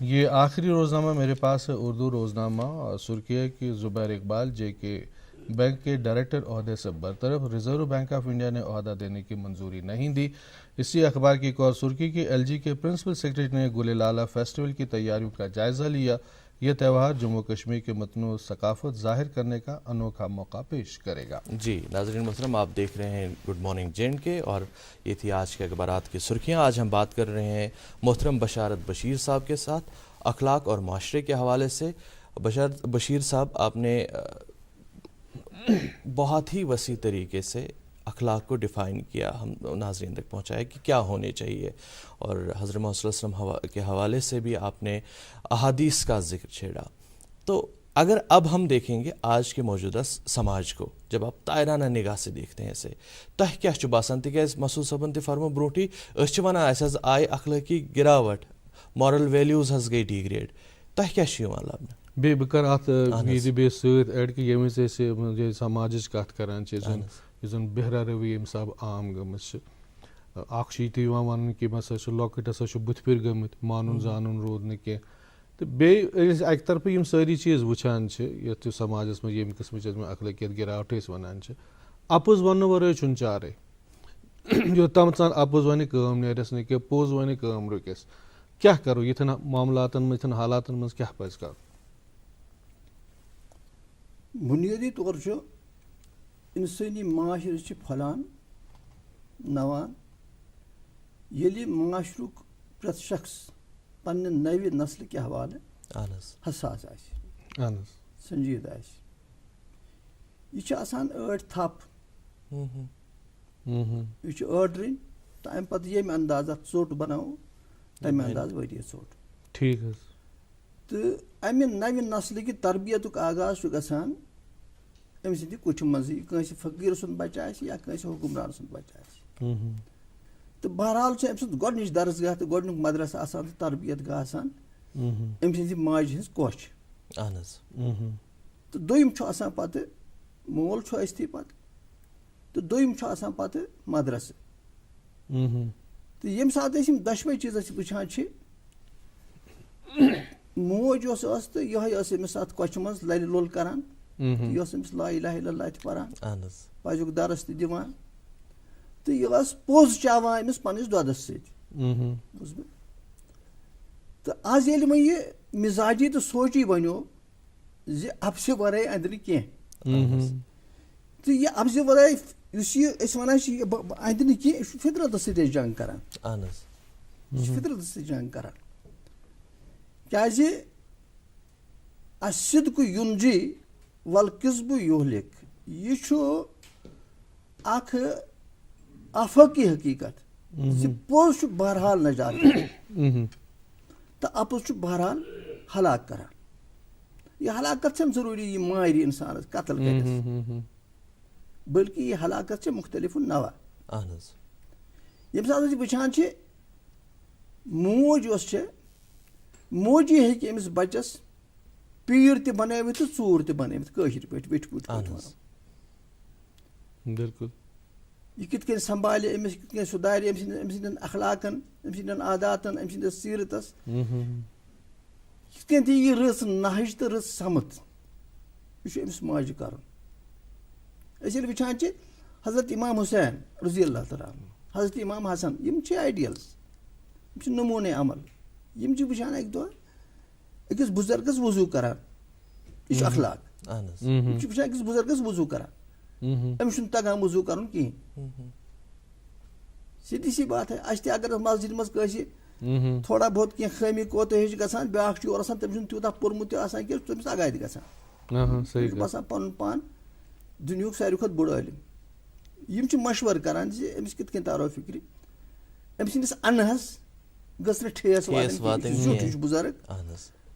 یہ آخری روزنامہ میرے پاس ہے اردو روزنامہ اور سرخی ہے کہ زبیر اقبال جے کے بینک کے ڈائریکٹر عہدے سے برطرف، ریزرو بینک آف انڈیا نے عہدہ دینے کی منظوری نہیں دی۔ اسی اخبار کی ایک اور سرخی کی ایل جی کے پرنسپل سیکرٹری نے گل لالہ فیسٹیول کی تیاریوں کا جائزہ لیا۔ یہ تہوار جموں کشمیر کے متنوع ثقافت ظاہر کرنے کا انوکھا موقع پیش کرے گا۔ جی ناظرین محترم، آپ دیکھ رہے ہیں گڈ مارننگ جے اینڈ کے، اور یہ تھی آج کے اخبارات کی سرخیاں۔ آج ہم بات کر رہے ہیں محترم بشارت بشیر صاحب کے ساتھ اخلاق اور معاشرے کے حوالے سے۔ بشارت بشیر صاحب، آپ نے بہت ہی وسیع طریقے سے اخلاق کو ڈیفائن کیا، ہم ناظرین تک پہنچایا کہ کیا ہونے چاہیے، اور حضرت محمد صلی اللہ علیہ وسلم کے حوالے سے بھی آپ نے احادیث کا ذکر چھیڑا۔ تو اگر اب ہم دیکھیں گے آج کے موجودہ سماج کو، جب آپ تائرانہ نگاہ سے دیکھتے ہیں اسے، تہ کیا چھُ باسان؟ تکیاز مسعود صٲبن تہِ فرمو برونٹھی أسۍ چھِ ونان اسہِ حظ آیہِ اخلٲقی گراوٹ، مارل ویلیوز حظ گٔے ڈیگریڈ، تۄہہِ کیاہ چھُ یِوان لبنہٕ؟ بیٚیہِ بہٕ کَرٕ اَتھ یہِ بیٚیہِ سۭتۍ ایڈ کہِ ییٚمہِ وِزِ أسۍ سماجٕچ کَتھ کَران چھِ، یُس زَن بہرا روی ییٚمہِ حساب عام گٔمٕژ چھِ، اَکھ چھُ یہِ تہِ یِوان وَننہٕ کہِ یِم ہسا چھِ لۄکٕٹۍ ہسا چھُ بٕتھِ پھِرِ گٔمٕتۍ، مانُن زانُن روٗد نہٕ کینٛہہ، تہٕ بیٚیہِ أسۍ اَکہِ طرفہٕ یِم سٲری چیٖز وٕچھان چھِ یَتھ سماجَس منٛز ییٚمہِ قٕسمٕچ أسۍ اخلٲقیت گِراوٹ أسۍ وَنان چھِ، اَپُز وَننہٕ وَرٲے چھُنہٕ چارے۔ یوٚتام اَپُز وَنہِ کٲم نیرٮ۪س نہٕ کینٛہہ، پوٚز وَنہِ کٲم رُکٮ۪س۔ کیٛاہ کَرو یِتھٮ۪ن معاملاتن منٛز، یِتھٮ۪ن حالاتن منٛز کیٛاہ پَزِ کَرُن؟ بُنیٲدی طور چھُ اِنسٲنی معاشرٕ چھِ پھۄلان نَوان ییٚلہِ معاشرُک پرٛٮ۪تھ شخص پنٛنہِ نَوِ نسلہٕ کہِ حوالہٕ حساس آسہِ، سنجیٖدٕ آسہِ۔ یہِ چھِ آسان ٲٹھ تھپھ، یہِ چھُ ٲٹرٕنۍ، تہٕ اَمہِ پتہٕ ییٚمہِ اندازٕ اَتھ ژوٚٹ بناوو تَمہِ اندازٕ واریاہ ژوٚٹ۔ ٹھیٖک حظ۔ تہٕ اَمہِ نَوِ نسلہٕ کہِ تربیتُک آغاز چھُ گژھان أمۍ سٕنٛدِ کُٹھِ منٛزٕے، کٲنٛسہِ فقیٖر سُنٛد بچہٕ آسہِ یا کٲنٛسہِ حُکُمران سُنٛد بچہٕ آسہِ۔ تہٕ بہرحال چھُ أمۍ سُنٛد گۄڈنِچ درسگاہ تہٕ گۄڈنیُک مدرسہٕ آسان تہٕ تربیت گاہ آسان أمۍ سٕنٛزِ ماجہِ ہٕنٛز کوٹھ۔ تہٕ دوٚیِم چھُ آسان پتہٕ مول چھُ ٲسۍتھٕے پتہٕ، تہٕ دوٚیِم چھُ آسان پتہٕ مدرسہٕ۔ تہٕ ییٚمہِ ساتہٕ أسۍ یِم دۄشوَے چیٖز أسۍ وٕچھان چھِ، موج یۄس ٲس تہٕ یِہوٚے ٲس أمِس اَتھ کۄچھِ منٛز لَرِ لوٚل کران، یہِ ٲس أمِس لا الہ الا اللہ تہِ پران، پزیُک درس تہِ دِوان، تہٕ یہِ ٲس پوٚز چاوان أمِس پنٛنِس دۄدس سۭتۍ، بوٗزوٕ۔ تہٕ آز ییٚلہِ وۄنۍ یہِ مِزاجی تہٕ سونٛچی بنیو زِ اَپزِ ورٲے اندِ نہٕ کینٛہہ، تہٕ یہِ اَپزِ ورٲے یُس یہِ أسۍ وَنان چھِ یہِ اندِ نہٕ کینٛہہ، یہِ چھُ فطرتس سۭتۍ أسۍ جنگ کران، یہِ چھُ فطرتس سۭتۍ جنگ کران، کیٛازِ اَصِدقُ یُنجی والکذبُ یُہلِک، یہِ چھُ اکھ آفٲقی حقیٖقت زِ پوٚز چھُ بہرحال نجات دِوان تہٕ اَپُز چھُ بہرحال ہلاک کران۔ یہِ ہلاکت چھنہٕ ضروٗری یہِ مارِ اِنسانس قتل کٔرِتھ، بٔلکہِ یہِ ہلاکت چھِ مُختٔلِف نوع۔ ییٚمہِ ساتہٕ أسۍ وٕچھان چھِ موج یۄس چھےٚ، موجی ہیٚکہِ أمِس بچس پیٖر تہِ بنٲوِتھ تہٕ ژوٗر تہِ بنٲوِتھ، کٲشِر پٲٹھۍ ویٹھِ پٲٹھۍ وَنو۔ بِلکُل۔ یہِ کِتھ کٔنۍ سنبھالہِ أمِس، کِتھ کٔنۍ سُدارِ أمۍ سٕنٛدٮ۪ن اخلاقن، أمۍ سٕنٛدٮ۪ن عاداتن، أمۍ سٕنٛدِس سیٖرتس، کِتھ کٔنۍ دِیہِ یہِ رٕژ نہج تہٕ رٕژ سمت، یہِ چھُ أمِس ماجہِ کرُن۔ أسۍ ییٚلہِ وٕچھان چھِ حضرت امام حُسین رضی اللہ تعالیٰ عنہ، حضرت امام حسن، یِم چھِ آیڈیلز، یِم چھِ نموٗنے عمل۔ یِم چھِ وٕچھان اَکہِ دۄہ أکِس بُزرگس وضوٗ کران، یہِ چھُ اخلاق، یِم چھِ وٕچھان أکِس بُزرگس وضوٗ کران، أمِس چھُنہٕ تگان وضوٗ کرُن کِہینۍ۔ سیدھی سی بات ہے، اَسہِ تہِ اگر مسجد منٛز کٲنٛسہِ تھوڑا بہت کینٛہہ خٲمی کوتٲہی چھِ گژھان، بیٛاکھ چھُ یورٕ آسان تٔمِس چھُنہٕ تیوٗتاہ پوٚرمُت تہِ آسان کینٛہہ، تٔمِس اگادِ گژھان، تٔمِس چھُ باسان پنُن پان دُنیہُک ساروی کھۄتہٕ بوٚڑ عٲلِم۔ یِم چھِ مشورٕ کران زِ أمِس کِتھ کٔنۍ تارو فِکرِ، أمۍ سٕنٛدِس اَنہَس گٔژھ نہٕ ٹھیس واتٕنۍ، یہِ چھُ زیُٹھ، یہِ چھُ بُزرگ،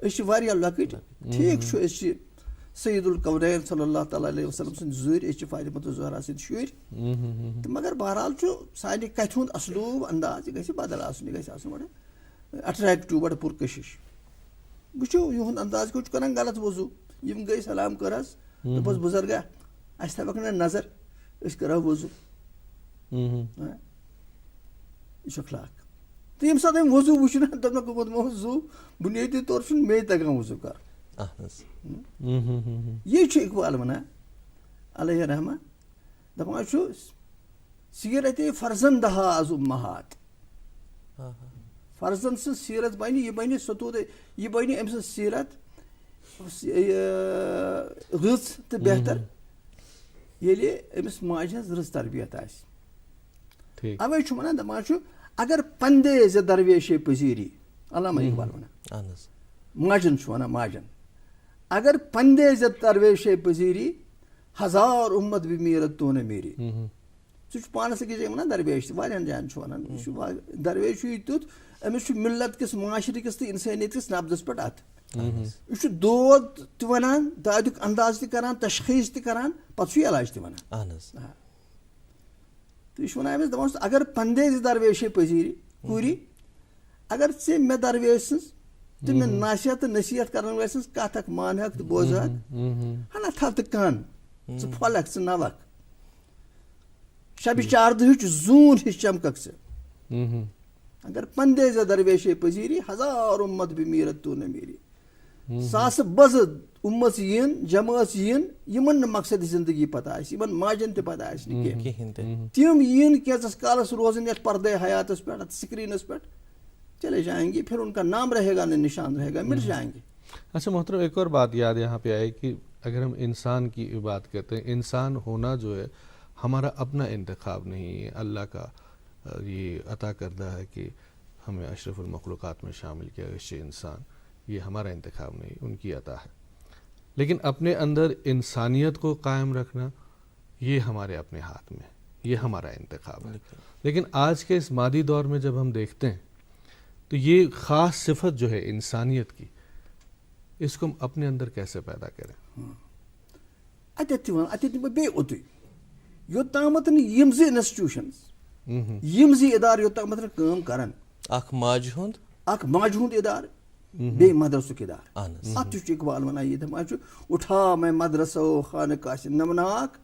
أسۍ چھِ واریاہ لۄکٕٹۍ، ٹھیٖک چھُ أسۍ چھِ سید الکونین صلی اللہ تعالیٰ علیہ وسلم سٕنٛدۍ زُرۍ، أسۍ چھِ فاطمۃ زہرا سٕنٛدۍ شُرۍ، تہٕ مگر بہرحال چھُ سانہِ کتھِ ہُنٛد اسلوٗب انداز یہِ گژھِ بدل آسُن، یہِ گژھِ آسُن بڑٕ اٹریکٹِو، بڑٕ پُرکٔشِش۔ وٕچھو یِہُنٛد انداز کیُتھ چھُ کران، غلط وضوٗ، یِم گٔے سلام کٔرہس، دوٚپہس بُزرگا اَسہِ تھاوکھ نہ نظر، أسۍ کرہو وضوٗ، یہِ چھُ اخلاق۔ تو یم سات وضو وچھنا دپنا گوٚمُت وضو بنیٲدی طور چھُنہٕ مے تگان وضو کَرُن. یہ چھُ اقبال وَنان علیہ رحمہ دپان چھُ سیرت فرزندہا از امہات. فرزند سٕنٛز سیرت بنہِ یہِ بنہِ ستوٗد یہِ بنہِ أمۍ سٕنٛز سیرت رٕژ تہٕ بہتر ییٚلہِ أمِس ماجہِ ہٕنٛز رٕژ تربیت آسہِ. اوے چھُ وَنان دپان چھُ اگر پندے ز درویش پذیری علامہ اقبال وَنان ماجن چھُ وَنان ماجن اگر پندے ز درویش پذیری ہزار امت بھی میرت تو نہ میری. سُہ چھُ پانس أکِس جایہِ وَنان درویش تہِ واریاہن جاین چھُ وَنان یہِ چھُ درویش چھُ یہِ تیُتھ أمِس چھُ ملت کِس معاشرٕ کِس تہٕ اِنسٲنیت کِس نبزس پٮ۪ٹھ اَتھٕ. یہِ چھُ دود تہِ وَنان دادیُک انداز تہِ کران تشخیٖص تہِ کران پتہٕ چھُ علاج تہِ وَنان. تہٕ یہِ چھُ وَنان أمِس دپان اگر پندے ز درویش پذیری کوٗری اگر ژےٚ مےٚ درویش سٕنٛز تہٕ مےٚ نصیحت تہٕ نصیحت کرن وٲلۍ سٕنٛز کتھ اکھ مانہکھ تہٕ بوزہکھ ہنا تھو تہٕ کن ژٕ پھۄلکھ ژٕ نوکھ شبِ چاردٕہٕچ زوٗن ہِش چمککھ ژٕ اگر پندے ز درویش پذیری ہزار امت بھی میرت تو نہ میری. ساسہٕ بزٕ اُمژ یِن جمٲژ یِن یِمن نہٕ مقصد زندگی پتہ آسہِ یِمن ماجن تہِ پتہ آسہِ نہٕ کینٛہہ تِم یِن کینٛژس کالس روزن یتھ پردے حیاتس پٮ۪ٹھ اتھ سکریٖنس پٮ۪ٹھ چلے جائیں گے پھر ان کا نام رہے گا نہ نشان رہے گا مٹ جائیں گے. اچھا محترم ایک اور بات یاد یہاں پہ آئے کہ اگر ہم انسان کی بات کرتے ہیں انسان ہونا جو ہے ہمارا اپنا انتخاب نہیں ہے اللہ کا یہ عطا کردہ ہے کہ ہمیں اشرف المخلوقات میں شامل کیا گیا انسان یہ ہمارا انتخاب نہیں ان کی عطا ہے. لیکن اپنے اندر انسانیت کو قائم رکھنا یہ ہمارے اپنے ہاتھ میں یہ ہمارا انتخاب ہے. لیکن آج کے اس مادی دور میں جب ہم دیکھتے ہیں تو یہ خاص صفت جو ہے انسانیت کی اس کو ہم اپنے اندر کیسے پیدا کریں. یوتامت یم زٕ انسٹیٹیوشنز یم زٕ ادارٕ یوتامت کٲم کرن اکھ ماجہِ ہُنٛد ادارٕ بیٚیہِ مدرسُک ادارٕ اتھ تہِ چھُ اقبال ونان یہِ دپان چھُ اٹھا میں مدرسو خانقاہ سے نہ ناک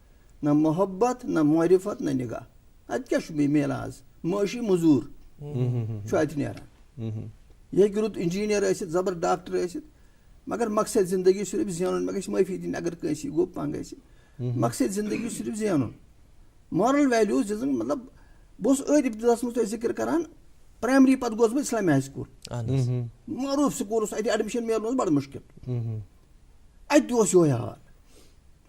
نہ محبت نہ معرفت نہ نگاہ. اتہِ کیاہ چھُ بیٚیہِ میلان آز معٲشی موٚزوٗر چھُ اتہِ نیران. یہِ ہیٚکہِ رُت انجیٖنیر ٲسِتھ زبر ڈاکٹر ٲسِتھ مگر مقصد زندگی صرف زینُن مےٚ گژھِ معٲفی دِنۍ اگر کٲنٛسہِ گوٚو پنٛگ گژھِ مقصد زندگی صرف زینُن. مارل ویلیوز دِژٕن مطلب بہٕ اوسُس أتھۍ ابتداہس منٛز تۄہہِ ذِکر کران پرایمری پتہٕ گوس بہٕ اسلامی ہاے سکوٗل معروٗف سکوٗل اوس اتہِ ایڈمِشن میلُن اوس بڑٕ مُشکل. اتہِ تہِ اوس یِہوے حال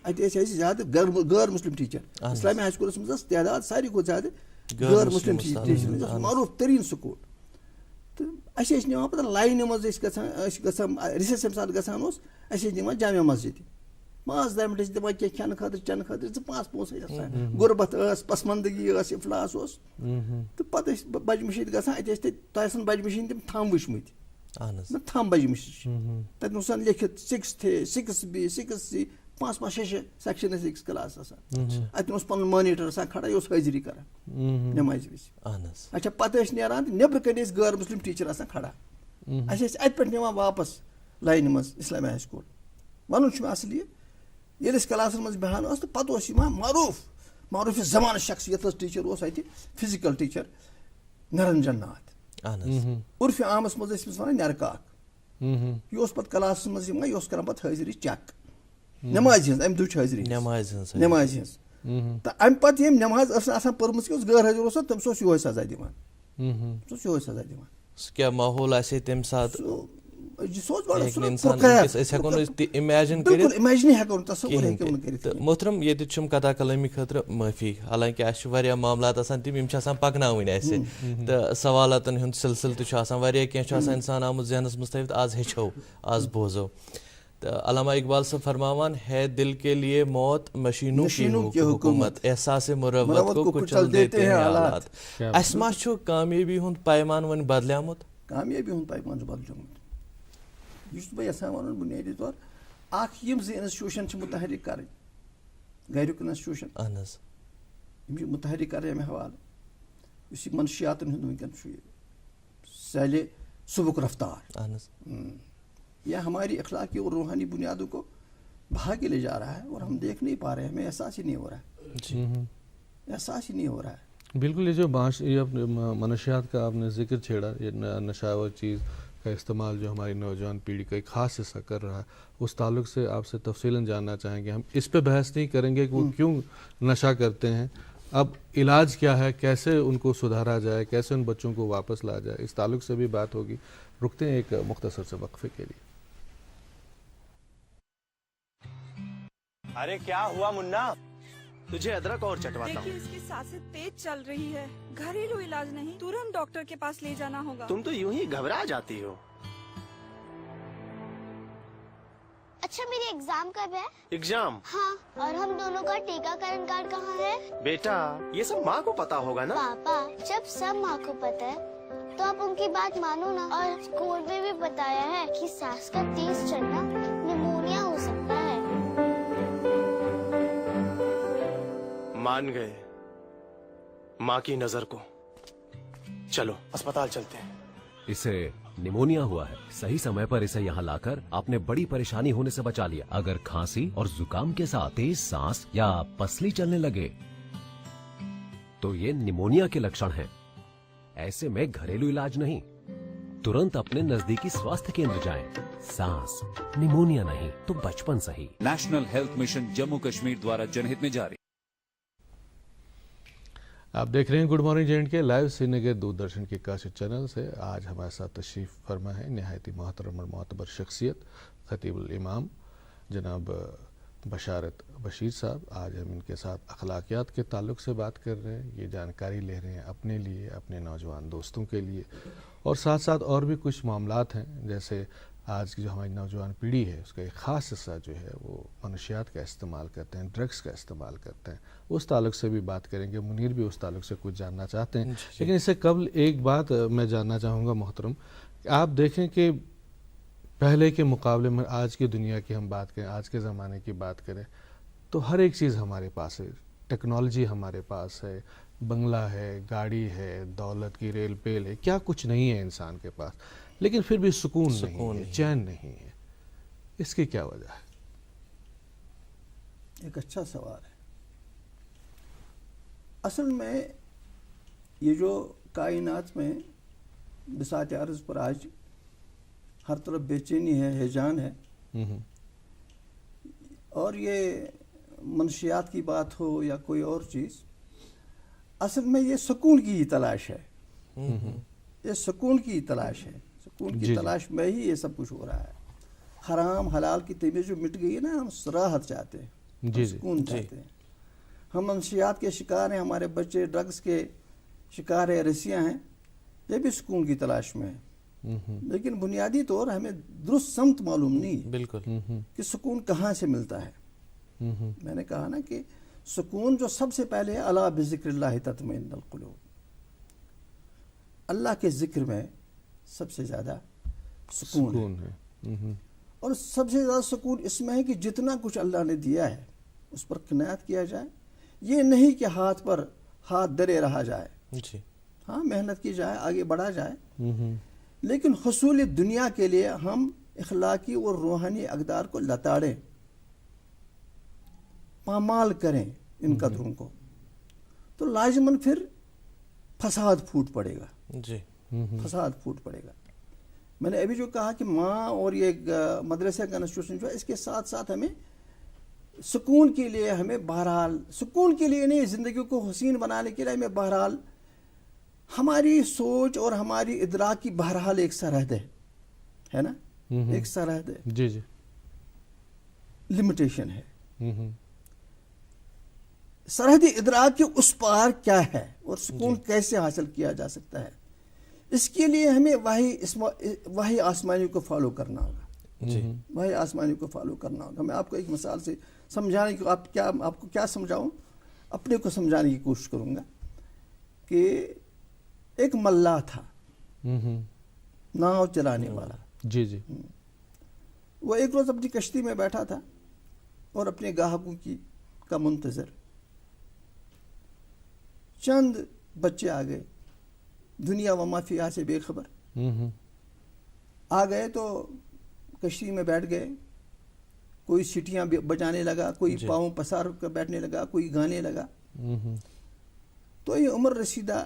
اتہِ ٲسۍ اَسہِ زیادٕ غٲر مسلم ٹیٖچر اسلامی ہاے سکوٗلس منٛز ٲس تعداد ساروی کھۄتہٕ زیادٕ غٲر مسلم ٹیٖچر معروٗف تریٖن سکوٗل. تہٕ اَسہِ ٲسۍ نِوان پتہٕ لاینہِ منٛز ٲسۍ گژھان رِسیس ییٚمہِ ساتہٕ گژھان اوس اَسہِ ٲسۍ نِوان جامع مسجد 5-10 منٹ ٲسۍ دِوان کینٛہہ کھٮ۪نہٕ خٲطرٕ چٮ۪نہٕ خٲطرٕ 2-5 پونٛسہٕ ٲسۍ آسان غُربت ٲس پسمندگی ٲس اِفلاس اوس تہٕ پتہٕ ٲسۍ بجہِ مٔشیٖد گژھان اَتہِ ٲسۍ تۄہہِ آسان بجہِ مٔشیٖد تِم تھم وٕچھمٕتۍ نہ تھم بجہِ مٔشیٖد تتہِ اوس آسان لیکھِتھ 6A 6B 6C 5-6 سیکشن ٲسۍ أکِس کلاس آسان. اتہِ اوس پنُن مانیٹر آسان کھڑا یہِ اوس حٲضری کران نٮ۪مازِ وِزِ. اچھا پتہٕ ٲسۍ نیران تہٕ نیبرٕ کنہِ ٲسۍ غٲر مسلم ٹیٖچر آسان کھڑا اَسہِ ٲسۍ اتہِ پٮ۪ٹھ نِوان واپس لاینہِ منٛز اسلامی ہاے سکوٗل. ونُن چھُ مےٚ اصل یہِ ییٚلہِ أسۍ کلاسن منٛز بیٚہوان ٲس تہٕ پتہٕ اوس یِوان معروٗف زمانہٕ شخصیت ٲس ٹیٖچر اوس اتہِ فزکل ٹیٖچر نرنجن ناتھ عرفہِ عامس منٛز ٲسۍ أمِس ونان نٮ۪رٕ کاک. یہِ اوس پتہٕ کلاسس منٛز یِوان یہِ اوس کران پتہٕ حٲضری چیک نٮ۪مازِ ہٕنٛز امہِ دۄہ حٲضری نٮ۪مازِ ہٕنٛز. تہٕ امہِ پتہٕ ییٚمۍ نٮ۪ماز ٲس نہٕ آسان پٔرمٕژ کینٛہہ اوس غٲر حٲضر اوس تٔمِس اوس یِہوے سزا دِوان. سُہ کیٛاہ ماحول آسہِ ہے تمہِ ساتہٕ محترم ییٚتہِ چھُم کتھا کلٲمی خٲطرٕ معٲفی حالانکہِ اَسہِ چھُ واریاہ معاملات آسان تِم یِم چھِ آسان پکناوٕنۍ اَسہِ تہٕ سوالاتن ہُنٛد سلسلہٕ تہِ چھُ آسان واریاہ کینٛہہ چھُ آسان اِنسان آمُت ذہنس منٛز تھٲوِتھ آز ہیٚچھو آز بوزو. تہٕ علامہ اقبال صٲب فرماوان ہے دل کے لیے موت مشینوں کی حکومت احساس مروت کو کچل دیتے ہیں حالات. اَسہِ ما چھُ کامیٲبی ہُنٛد پیمان وۄنۍ بدلیومُت؟ کامیٲبی ہُنٛد پیمان چھُ بدلیومُت. یہِ چھُس بہٕ یژھان وَنُن بُنیٲدی طور اکھ یِم زٕ انسٹیوٗشن چھِ مُتحرِک کرٕنۍ گریُک انسٹیوٗشن یِم چھِ مُتحرِک کرٕنۍ امہِ حوالہٕ یُس یہِ منشیاتن ہُنٛد وٕنکیٚن چھُ یہِ سیلہِ صُبحُک رفتار یہ ہماری اخلاقی اور روحانی بنیادوں کو بہا کے لے جا رہا ہے اور ہم دیکھ نہیں پا رہے ہیں. ہمیں احساس ہی نہیں ہو رہا ہے بالکل. یہ اپنے منشیات کا آپ نے ذکر چھیڑا, یہ نشاور چیز کا استعمال جو ہماری نوجوان پیڑھی کا ایک خاص حصہ کر رہا ہے, اس تعلق سے آپ سے تفصیلاً جاننا چاہیں گے. ہم اس پہ بحث نہیں کریں گے کہ وہ کیوں نشہ کرتے ہیں, اب علاج کیا ہے, کیسے ان کو سدھارا جائے, کیسے ان بچوں کو واپس لایا جائے, اس تعلق سے بھی بات ہوگی. رکتے ہیں ایک مختصر سے وقفے کے لیے. ارے کیا ہوا منا, تجھے ادرک اور چٹواتا دیکھیے ہوں. اس کی سانسیں تیز چل رہی ہے, گھریلو علاج نہیں, ترنت ڈاکٹر کے پاس لے جانا ہوگا. تم تو یوں ہی گھبرا جاتی ہو. اچھا میری ایگزام کب ہے؟ ایگزام؟ ہاں, اور ہم دونوں کا ٹیکہ کرن کارڈ کہاں ہے؟ بیٹا یہ سب ماں کو پتا ہوگا نا. پاپا جب سب ماں کو پتا ہے تو آپ ان کی بات مانو نا. اور اسکول میں بھی بتایا ہے کہ سانس کا تیز چلنا نیمونیا ہو سکتا ہے. مان گئے ماں کی نظر کو. چلو اسپتال چلتے ہیں. اسے نیمونیا ہوا ہے. صحیح سمے پر اسے یہاں لا کر آپ نے بڑی پریشانی ہونے سے بچا لیا. اگر کھانسی اور زکام کے ساتھ تیز سانس یا پسلی چلنے لگے تو یہ نیمونیا کے لکشن ہیں. ایسے میں گھریلو علاج نہیں, ترنت اپنے نزدیکی سواستھ کیندر جائیں. سانس نیمونیا نہیں تو بچپن صحیح. National health mission Jammu Kashmir دوارا جنہت میں جاری. آپ دیکھ رہے ہیں گڈ مارننگ جے اینڈ کے لائیو سری نگر دوردرشن کے کاشت چینل سے. آج ہمارے ساتھ تشریف فرما ہے نہایت محترم اور معتبر شخصیت خطیب الامام جناب بشارت بشیر صاحب. آج ہم ان کے ساتھ اخلاقیات کے تعلق سے بات کر رہے ہیں, یہ جانکاری لے رہے ہیں اپنے لیے, اپنے نوجوان دوستوں کے لیے, اور ساتھ ساتھ اور بھی کچھ معاملات ہیں. جیسے آج کی جو ہماری نوجوان پیڑھی ہے اس کا ایک خاص حصہ جو ہے وہ منشیات کا استعمال کرتے ہیں, ڈرگس کا استعمال کرتے ہیں. اس تعلق سے بھی بات کریں گے. منیر بھی اس تعلق سے کچھ جاننا چاہتے ہیں. لیکن اس سے قبل ایک بات میں جاننا چاہوں گا محترم, کہ آپ دیکھیں کہ پہلے کے مقابلے میں آج کی دنیا کی ہم بات کریں, آج کے زمانے کی بات کریں تو ہر ایک چیز ہمارے پاس ہے. ٹیکنالوجی ہمارے پاس ہے, بنگلہ ہے, گاڑی ہے, دولت کی ریل پیل ہے, کیا کچھ نہیں ہے انسان کے پاس, لیکن پھر بھی سکون نہیں ہے, چین نہیں ہے. اس کی کیا وجہ ہے؟ ایک اچھا سوال ہے. اصل میں یہ جو کائنات میں بساط عرض پر آج ہر طرف بے چینی ہے, ہیجان ہے, اور یہ منشیات کی بات ہو یا کوئی اور چیز, اصل میں یہ سکون کی تلاش ہے. یہ سکون کی تلاش ہے. سکون کی تلاش میں ہی یہ سب کچھ ہو رہا ہے. حرام حلال کی تمیز جو مٹ گئی ہے نا, ہم راحت چاہتے ہیں, سکون چاہتے ہیں. ہم منشیات کے شکار ہیں, ہمارے بچے ڈرگس کے شکار ہیں, رسیاں ہیں, یہ بھی سکون کی تلاش میں ہیں. لیکن بنیادی طور ہمیں درست سمت معلوم نہیں بالکل کہ سکون کہاں سے ملتا ہے. میں نے کہا نا کہ سکون جو سب سے پہلے ہے, الا بذکر اللہ تطمئن القلوب. اللہ کے ذکر میں سب سے زیادہ سکون ہے. اور سب سے زیادہ سکون اس میں ہے کہ جتنا کچھ اللہ نے دیا ہے اس پر قناعت کیا جائے. یہ نہیں کہ ہاتھ پر ہاتھ درے رہا جائے. ہاں, محنت کی جائے, آگے بڑھا جائے, لیکن حصول دنیا کے لیے ہم اخلاقی اور روحانی اقدار کو لتاڑیں, پامال کریں ان قدروں کو, تو لازماً پھر فساد پھوٹ پڑے گا. فساد پھوٹ پڑے گا. میں نے ابھی جو کہا کہ ماں اور یہ مدرسہ کا انسٹیٹیوشن جو ہے, اس کے ساتھ ساتھ ہمیں سکون کے لیے, ہمیں بہرحال سکون کے لیے نہیں, زندگی کو حسین بنانے کے لیے ہمیں بہرحال ہماری سوچ اور ہماری ادراک کی بہرحال ایک سرحد ہے نا, ایک سرحد ہے. جی جی, لمیٹیشن ہے. سرحدی ادراک کے اس پار کیا ہے اور سکون کیسے حاصل کیا جا سکتا ہے, اس کے لیے ہمیں وحی آسمانی کو فالو کرنا ہوگا. وحی آسمانی کو فالو کرنا ہوگا. میں آپ کو ایک مثال سے سمجھانے کی, آپ کو کیا سمجھاؤں, اپنے کو سمجھانے کی کوشش کروں گا. کہ ایک ملاح تھا, ناؤ چلانے والا. جی جی. وہ ایک روز اپنی کشتی میں بیٹھا تھا اور اپنے گاہکوں کا منتظر. چند بچے آ گئے, دنیا و ما فیہا سے بے خبر. آ گئے تو کشتی میں بیٹھ گئے. کوئی سیٹیاں بجانے لگا, کوئی پاؤں پسار کر بیٹھنے لگا, کوئی گانے لگا. تو یہ عمر رسیدہ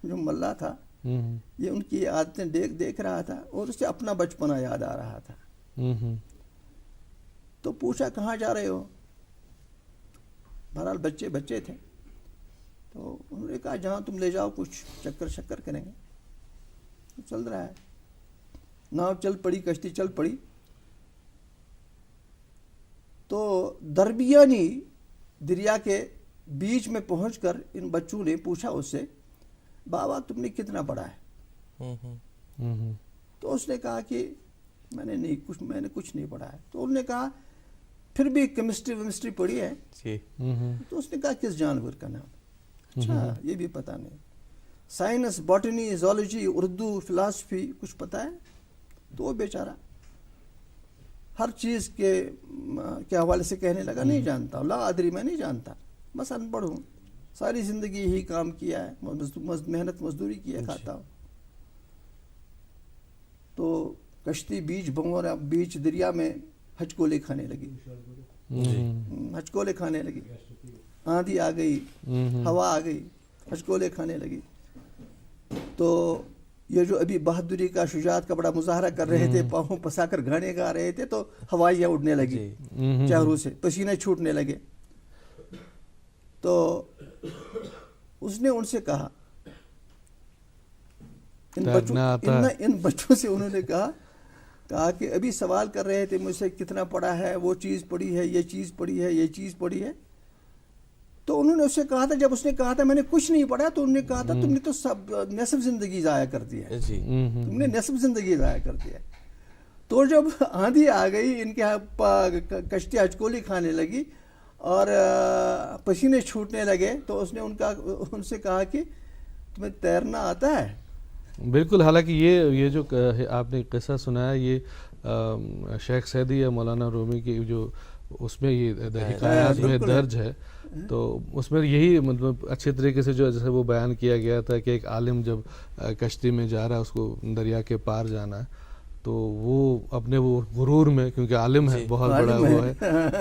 جو ملا تھا یہ ان کی عادتیں دیکھ رہا تھا اور اسے اپنا بچپنا یاد آ رہا تھا. تو پوچھا کہاں جا رہے ہو؟ بہرحال بچے تھے تو انہوں نے کہا جہاں تم لے جاؤ کچھ چکر شکر کریں گے. چل رہا ہے, ناؤ چل پڑی, کشتی چل پڑی. تو درمیانی دریا کے بیچ میں پہنچ کر ان بچوں نے پوچھا اس سے بابا تم نے کتنا پڑھا ہے؟ تو اس نے کہا کہ میں نے کچھ نہیں پڑھا ہے. تو انہوں نے کہا پھر بھی کیمسٹری پڑھی ہے؟ تو اس نے کہا کس جانور کا نام؟ اچھا یہ بھی پتہ نہیں. Science, botany, zoology, Urdu, philosophy کچھ پتہ ہے؟ تو وہ بیچارہ ہر چیز کے حوالے سے کہنے لگا نہیں جانتا, لا ادری, میں نہیں جانتا, بس ان پڑھ ہوں, ساری زندگی یہی کام کیا ہے, محنت مزدوری کیا کھاتا ہوں. تو کشتی بیچ دریا میں ہچکولے کھانے لگی, آندھی آ گئی, ہوا آ گئی, ہچکولے کھانے لگی. تو یہ جو ابھی بہادری کا, شجاعت کا بڑا مظاہرہ کر رہے تھے, پاؤں پسا کر گانے گا رہے تھے, تو ہوائیاں اڑنے لگی چہروں سے, پسینے چھوٹنے لگے. تو اس نے ان سے کہا, ان بچوں سے انہوں نے کہا کہ ابھی سوال کر رہے تھے مجھ سے کتنا پڑھا ہے, وہ چیز پڑھی ہے, یہ چیز پڑھی ہے, یہ چیز پڑھی ہے. تو انہوں نے اس سے کہا تھا, جب اس نے کہا تھا میں نے کچھ نہیں پڑھا, تو انہوں نے کہا تھا تم نے تو نصف زندگی ضائع کر دی ہے, تم نے نصف زندگی ضائع کر دی ہے. تو جب آندھی آ گئی, ان کے کشتی ہچکولی کھانے لگی اور پسینے چھوٹنے لگے, تو اس نے ان سے کہا کہ تمہیں تیرنا آتا ہے؟ بالکل. حالانکہ یہ جو آپ نے قصہ سنایا یہ شیخ سعدی یا مولانا رومی کی جو اس میں یہ حکایات میں درج ہے, تو اس میں یہی مطلب اچھے طریقے سے جو جیسے وہ بیان کیا گیا تھا کہ ایک عالم جب کشتی میں جا رہا ہے, اس کو دریا کے پار جانا ہے, تو وہ اپنے وہ غرور میں, کیونکہ عالم ہے بہت بڑا وہ ہے,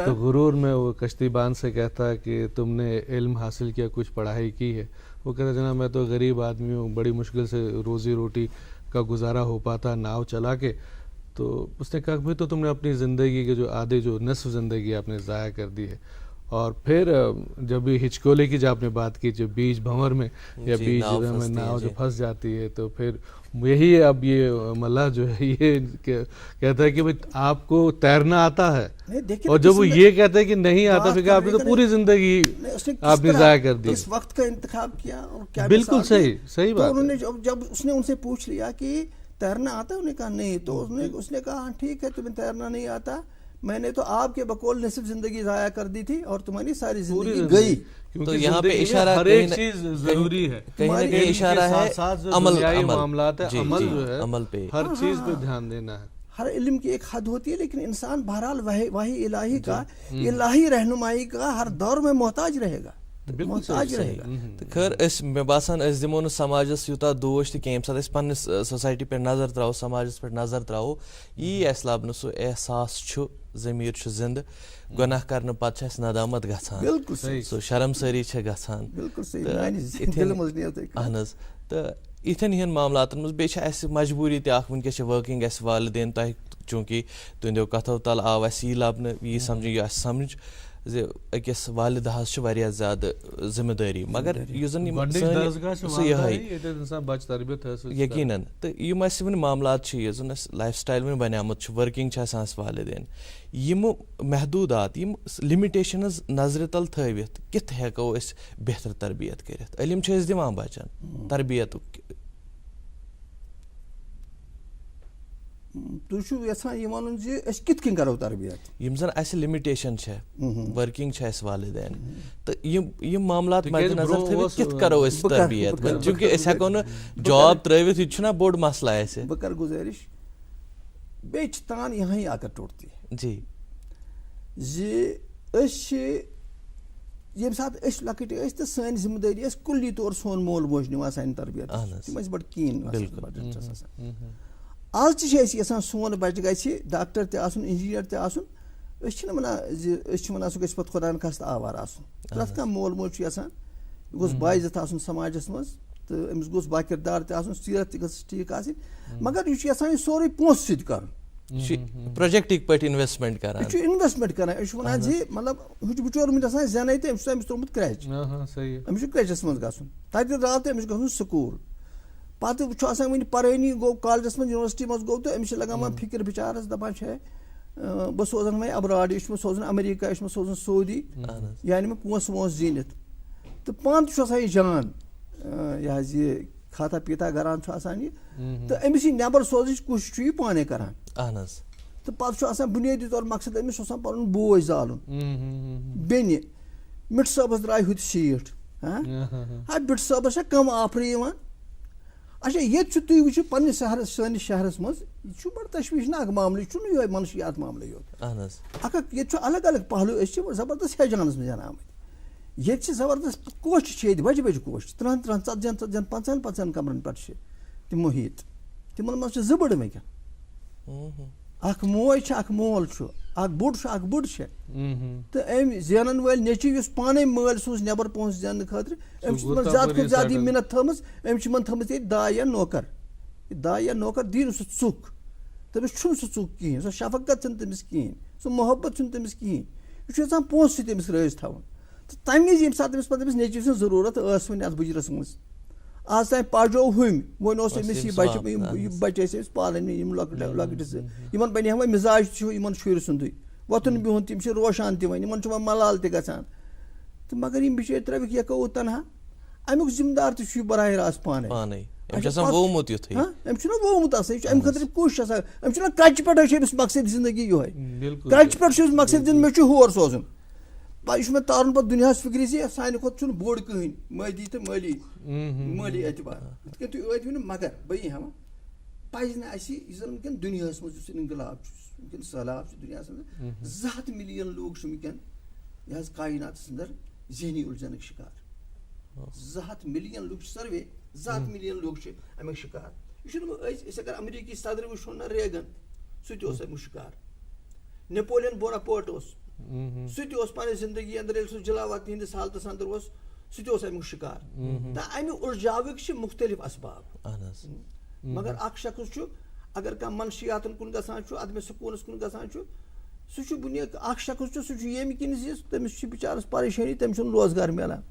تو غرور میں وہ کشتی باندھ سے کہتا ہے کہ تم نے علم حاصل کیا, کچھ پڑھائی کی ہے؟ وہ کہتا ہے جناب میں تو غریب آدمی ہوں, بڑی مشکل سے روزی روٹی کا گزارا ہو پاتا ناؤ چلا کے. تو اس نے کہا بھائی تو تم نے اپنی زندگی کے جو آدھے جو نصف زندگی آپ نے ضائع کر دی ہے. اور پھر جب یہ ہچکولے کی جو آپ نے بات کی, جو بیچ بھنور میں یا بیچ میں ناؤ جو پھنس جاتی ہے, تو پھر یہی اب یہ ملا جو ہے یہ کہتا ہے کہ بھائی آپ کو تیرنا آتا ہے, اور جب وہ یہ کہتا ہے کہ نہیں آتا, پھر آپ نے تو پوری زندگی آپ نے ضائع کر دی. اس وقت کا انتخاب کیا اور کیا, بالکل صحیح بات. انہوں نے جب اس نے ان سے پوچھ لیا کہ تیرنا آتا ہے, انہوں نے کہا نہیں, تو اس نے کہا ٹھیک ہے تمہیں تیرنا نہیں آتا, میں نے تو آپ کے بقول نصف زندگی ضائع کر دی تھی اور تمہاری ساری زندگی گئی. تو یہاں پہ اشارہ ہر ایک چیز ضروری ہے, کہیں نہ کہیں اشارہ ہے عمل معاملات ہے, عمل جو ہے عمل پہ, ہر چیز پہ دھیان دینا ہے. ہر علم کی ایک حد ہوتی ہے, لیکن انسان بہرحال وحی الہی کا, الہی رہنمائی کا ہر دور میں محتاج رہے گا, محتاج رہے گا. تو خیر مے باسان اس دمو نہ سماجس یوتاہ دوش تہ کینٛہہ ییٚمہِ ساتہٕ أسۍ پننس سوسائٹی پہ نظر تراو, سماجس پہ نظر تراو, یی اسہِ لبنہٕ سُہ احساس چھُ, ضمیٖر چھُ زندٕ, گۄناہ کرنہٕ پتہٕ چھِ اسہِ ندامت گژھان, سُہ شرمسٲری چھِ گژھان. اہن حظ. تہٕ یِتھٮ۪ن ہِوٮ۪ن معاملاتن منٛز بیٚیہِ چھِ اسہِ مجبوٗری تہِ اکھ, وٕنکیٚس چھِ ؤرکِنگ اسہِ والدین, تۄہہِ چوٗنٛکہِ تُہنٛدیو کتھو تل آو اسہِ یی لبنہٕ, یی سمجھ یہِ اسہِ سمجھ زِ أکِس والدٕ حظ چھِ واریاہ زیادٕ ذمہٕ دٲری, مگر یُس زن سُہ یِہوٚے یقیٖنن. تہٕ یِم اسہِ وۄنۍ معاملات چھِ, یُس زن اسہِ لایف سٹایل وۄنۍ بنیومُت چھُ, ؤرکِنگ چھِ آسان اسہِ والدین, یِمہٕ محدوٗدات, یِم لِمِٹیشنٕز نظرِ تل تھٲوِتھ کِتھ ہٮ۪کو أسۍ بہتر تربیت کٔرِتھ؟ علم چھِ أسۍ دِوان بچن, تربیتُک تُہۍ چھِو یژھان یہِ وَنُن زِ أسۍ کِتھ کٔنۍ کرو تربیت؟ یِم زن اسہِ لِمِٹیشن چھےٚ, ؤرکِنگ چھِ اسہِ والدین, تہٕ یِم معاملات مدِ نظر تھٲوِتھ کِتھ کرو أسۍ تربیت؟ چوٗنٛکہِ أسۍ ہٮ۪کو نہٕ جاب ترٲوِتھ, یہِ تہِ چھُنہ بوٚڑ مسلہٕ اسہِ. بہٕ کرٕ گُزٲرِش, بیٚیہِ چھِ تان یہاں آ کر ٹوٹتی جی, زِ أسۍ چھِ ییٚمہِ ساتہٕ أسۍ لۄکٕٹۍ ٲسۍ تہٕ سٲنۍ ذمہٕ دٲری ٲس کُلی طور سون مول موج نِوان سانہِ تربیت, تِم ٲسۍ بڑٕ کیٖن. آز تہِ چھِ أسۍ یژھان سون بچہِ گژھِ ڈاکٹر تہِ آسُن, انجیٖنیر تہِ آسُن, أسۍ چھِنہٕ وَنان زِ أسۍ چھِ وَنان سُہ گژھِ پتہٕ خۄدا نخواستہٕ آوارٕ آسُن. پرٛٮ۪تھ کانٛہہ مول موج چھُ یژھان یہ گوٚژھ باعزت آسُن سماجس منٛز تہٕ أمِس گوٚژھ باکِردار تہِ آسُن سیرت تہِ گٔژھس ٹھیٖک آسٕنۍ مگر یہِ چھُ یژھان یہِ سورُے پونٛسہٕ سۭتۍ کَرُن پروجیکٹٕکۍ پٲٹھۍ اِنویسٹمنٹ کران یہِ چھُ اِنویسٹمنٹ کران أسۍ چھِ وَنان زِ مطلب ہُہ چھُ بِچور وٕنہِ آسان زینَے تہٕ أمِس چھُ أمِس ترٛوومُت کرٛٮ۪چ أمِس چھُ کرٛٮ۪چَس منٛز گژھُن تَتہِ درٛاو تہٕ أمِس چھُ گژھُن سکوٗل پَتہٕ چھُ آسان وٕنہِ پَرٲنی گوٚو کالجَس منٛز یونیورسٹی منٛز گوٚو تہٕ أمِس چھِ لگان وۄنۍ فِکِر بِچارَس دَپان چھِ ہے بہٕ سوزَن وۄنۍ اَبراڈ یہِ چھُ مےٚ سوزُن اَمریٖکہ یہِ چھُ مےٚ سوزُن سعودی یہِ اَنہِ مےٚ پونٛسہٕ وونٛسہٕ زیٖنِتھ تہٕ پانہٕ تہِ چھُ آسان یہِ جان یہِ حظ یہِ کھاتا پیٖتا گران چھُ آسان یہِ تہٕ أمِس یہِ نٮ۪بر سوزنٕچ کوٗشِش چھُ یہِ پانے کران تہٕ پَتہٕ چھُ آسان بُنیٲدی طور مقصد أمِس چھُ آسان پَنُن بوے زالُن بیٚنہِ مِٹھ صٲبَس درٛاے ہُتہِ شیٖٹھ ہا بِٹھ صٲبَس چھا کَم آفرٕ یِوان اچھا ییٚتہِ چھُ تُہۍ وٕچھِو پنٛنِس شہرس سٲنِس شہرس منٛز یہِ چھُ بَڑٕ تشویٖشناک معاملہٕ یہِ چھُنہٕ یِہوٚے منشیات معاملٕے یوت اکھ ییٚتہِ چھُ الگ الگ پہلوٗ أسۍ چھِ زبردست ہیجانَس منٛز زینان آمٕتۍ ییٚتہِ چھِ زبردست کوچہِ چھِ ییٚتہِ بَجہِ بَجہِ کوچہِ 30 40 50 کمرن پٮ۪ٹھ چھِ تِم مُحیٖط تِمن منٛز چھِ 2 بٔڑٕ وٕنکٮ۪ن اکھ موج چھِ اکھ مول چھُ اکھ بوٚڑ چھُ اکھ بٔڑ چھِ تہٕ أمۍ زینن وٲلۍ نیٚچوۍ یُس پانے مٲلۍ سوٗز نٮ۪بر پونٛسہٕ زیننہٕ خٲطرٕ أمۍ چھِ تِمن زیادٕ کھۄتہٕ زیادٕ یہِ مِنت تھٲومٕژ أمۍ چھِ یِمن تھٲومٕژ ییٚتہِ داے یا نوکر یہِ داے یا نوکر دی نہٕ سُہ ژُکھ تٔمِس چھُنہٕ سُہ ژُکھ کِہینۍ سۄ شفقت چھنہٕ تٔمِس کِہینۍ سُہ محبت چھُنہٕ تٔمِس کِہینۍ یہِ چھُ یژھان پونٛسہٕ سۭتۍ أمِس رٲضۍ تھاوُن تہٕ تَمہِ وِزِ ییٚمہِ ساتہٕ أمِس پَتہٕ أمِس نیٚچوۍ سٕنٛز ضروٗرت ٲس وۄنۍ اَتھ بُجرَس منٛز آز تام پاجو ہُمۍ وۄنۍ اوس أمِس یہِ بَچہِ یِم بَچہِ ٲسۍ أمِس پالٕنۍ یِم لۄکٕٹۍ زٕ یِمن بَنہِ ہا وۄنۍ مِزاج چھُ یِمن شُرۍ سُنٛدُے وۄتھُن بِہُن تِم چھِ روشان تہِ وۄنۍ یِمن چھُ وۄنۍ ملال تہِ گژھان تہٕ مگر یِم بِچٲرۍ ترٲوِکھ یکو تنہا اَمیُک ذِمہٕ دار تہِ چھُ یہِ براہ راست پانے أمۍ چھُنہ وومُت آسان یہِ چھُ اَمہِ خٲطرٕ کوٗشِش آسان أمۍ چھُنہ کَچہِ پٮ۪ٹھے چھُ أمِس مقصد زندگی یِہوے کَچہِ پٮ۪ٹھ چھُ أمِس مقصد مےٚ چھُ ہور سوزُن یہِ چھُ مےٚ تارُن پَتہٕ دُنیاہَس فِکرِ زِ سانہِ کھۄتہٕ چھُنہٕ بوٚڑ کٕہٕنۍ مٲدی تہٕ مٲلی اعتبار یِتھ کٔنۍ تُہۍ ٲدۍ ؤنِو مگر بہٕ یی ہاوان پَزِ نہٕ اَسہِ یُس زَن وٕنکٮ۪ن دُنیاہَس منٛز یُس اِنقلاب چھُ وٕنکٮ۪ن سہلاب چھُ دُنیاہَس منٛز 200 مِلیَن لوٗکھ چھِ وٕنکٮ۪ن یہِ حظ کایناتَس اَندر ذہنی اُلجھنٕکۍ شِکار 200 مِلیَن لوٗکھ چھِ سٔروے 200 مِلیَن لوٗکھ چھِ اَمیُک شِکار یہِ چھُنہٕ أسۍ اگر امریٖکی صدر وٕچھو نہ ریگن سُہ تہِ اوس اَمیُک شِکار نیپولین بوناپارٹ اوس سُہ تہِ اوس پنٕنہِ زندگی اندر ییٚلہِ سُہ جلاوطنی ہِنٛدِس حالتس اندر اوس سُہ تہِ اوس اَمیُک شِکار تہٕ اَمہِ اُلجاوٕکۍ چھِ مُختٔلِف اسباب مگر اکھ شخص چھُ اگر کانٛہہ منشیاتن کُن گژھان چھُ عدمِ سکوٗنس کُن گژھان چھُ سُہ چھُ بُنیٲدی اکھ شخص چھُ سُہ چھُ ییٚمہِ کِنۍ زِ تٔمِس چھِ بِچارس پریشٲنی تٔمِس چھُنہٕ روزگار میلان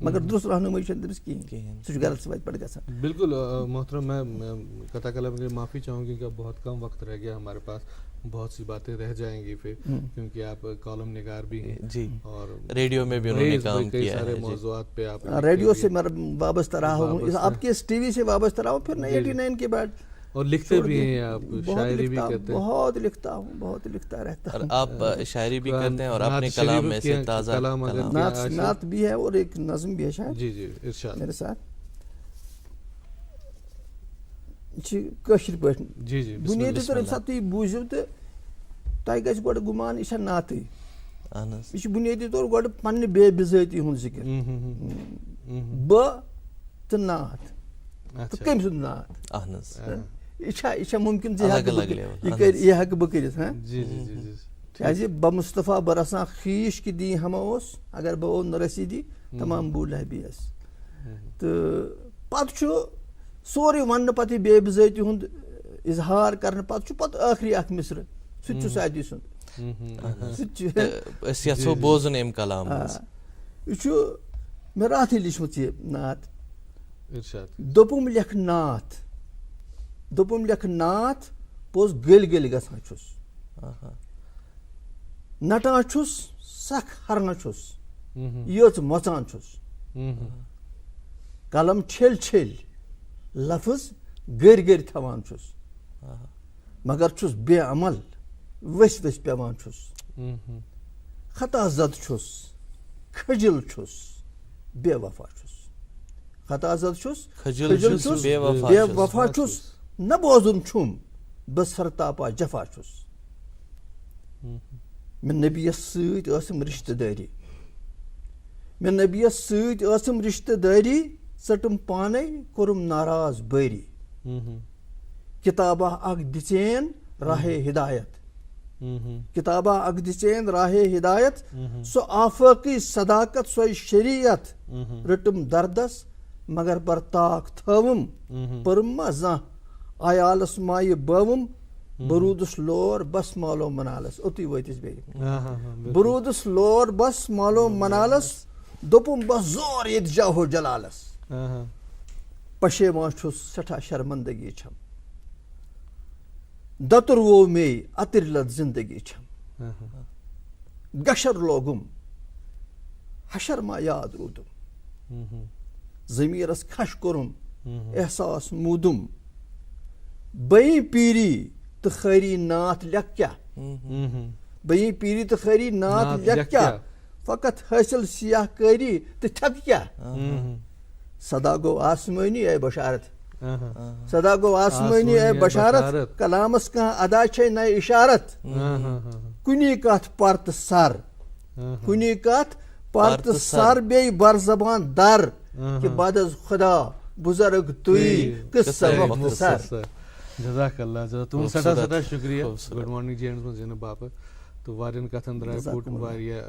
مگر درست رہنمٲیی چھنہٕ تٔمِس کِہینۍ سُہ چھُ غلط وَتہِ پٮ۪ٹھ گژھان. بالکل محترم میں قطع کلام کے معافی چاہوں گی کہ بہت کم وقت رہ گیا ہمارے پاس بہت سی باتیں رہ جائیں گی پھر کیونکہ آپ کالم نگار بھی ہیں جی اور ریڈیو میں بھی انہوں نے کام کیا سارے موضوعات پہ آپ ریڈیو سے میں وابستہ رہا ہوں آپ کے ٹی وی سے وابستہ رہا ہوں پھر 89 کے بعد اور لکھتے بھی ہیں آپ شاعری بھی کرتے ہیں بہت لکھتا ہوں بہت لکھتا رہتا ہوں اور آپ شاعری بھی کرتے ہیں اور اپنے کلام میں سے تازہ نعت بھی ہے اور ایک نظم بھی ہے شاید جی جی ارشاد میرے ساتھ کٲشِر پٲٹھۍ جی جی بُنیٲدی طور ییٚمہِ ساتہٕ تُہۍ بوٗزِو تہٕ تۄہہِ گژھِ گۄڈٕ گُمان یہِ چھےٚ نعتٕے یہِ چھُ بُنیٲدی طور گۄڈٕ پننہِ بے بِذٲتی ہُنٛد ذِکِر بہٕ تہٕ نعت تہٕ کٔمۍ سُنٛد نعت یہِ چھا مُمکِن زِ یہِ ہٮ۪کہٕ بہٕ کٔرِتھ کیٛازِ بمصطفیٰ برساں خویش کی دی ہمہ اوس اگر بہٕ او نہ رسیٖدی تمام بوٗلہِ ہے بیٚیس تہٕ پتہٕ چھُ سورُے وننہٕ پتہٕ یہِ بے بِذٲتی ہُنٛد اِظہار کرنہٕ پتہٕ چھُ پتہٕ ٲخری اکھ مِثرٕ سُہ تہِ چھُ سعدی سُنٛد سُہ تہِ یہِ چھُ مےٚ راتھٕے لیٖچھمٕژ یہِ نعت دوٚپُم لیکھٕ نعت پوٚز گٔلۍ گٔلۍ گژھان چھُس نٹان چھُس سکھ ہران چھُس یٔژ مۄژان چھُس قلم چھٔلۍ چھٔلۍ لفظ گٔرۍ گٔرۍ تھاوان چھُس مگر چھُس بے عمل ؤسۍ ؤسۍ پیٚوان چھُس خطا زد چھُس کھٔجِل چھُس بے وفا چھُس خطا زد چھُس کھٔجِل چھُس بے وفا چھُس نہ بوزُن چھُم بہٕ سرتاپا جفا چھُس مےٚ نبیَس سۭتۍ ٲسٕم رِشتہٕ دٲری ژٔٹٕم پانے کوٚرُم ناراض بٲری کِتابہ اکھ دِژین راہے ہدایت کتابہ اک دِژین راہے ہدایت سو آفاقی صداقت سوے شریعت رٹم دردس مگر بر طاق تھوم پرم ما زانٛہہ عیالس مایہِ بٲوم برودس لور بس مالو منالس اوتُے وٲتۍ أسۍ بیٚیہِ برودس لور بس مالو منالس دوٚپُم بس زور ییٚتہِ جاہو جلالس پشیمان چھُس سٮ۪ٹھاہ شرمندگی چھم دتر وو مے اتر لد زندگی چھم گشر لوگم حشر ما یاد روٗدم ضمیٖرس کھش کوٚرُم احساس موٗدم بٔیی پیٖری تہٕ خٲری ناتھ لیکھ کیٛاہ بٔیی پیٖری تہٕ خٲری ناتھ لیکھ کیٛاہ فقط حٲصِل سیاہ کٲری تہٕ تھکھ کیٛاہ صدا گو آسمٲنی اے بشارت صدا گو آسمٲنی اے بشارت کلامس کانٛہہ ادا چھے نَے اِشارت کُنی کتھ پر تہٕ سر کُنی کتھ پر تہٕ سر بیٚیہِ بر زبان در کہ بعد از خدا بزرگ تُہۍ قصہٕ مختصر جزاک اللہ جزاک تُہُنٛد سٮ۪ٹھاہ سٮ۪ٹھاہ شُکریہ گُڈ مارنِنٛگ جینٛٹس منٛز یِنہٕ باپتھ تو واریاہن کتھن درائے پھوٹ واریاہ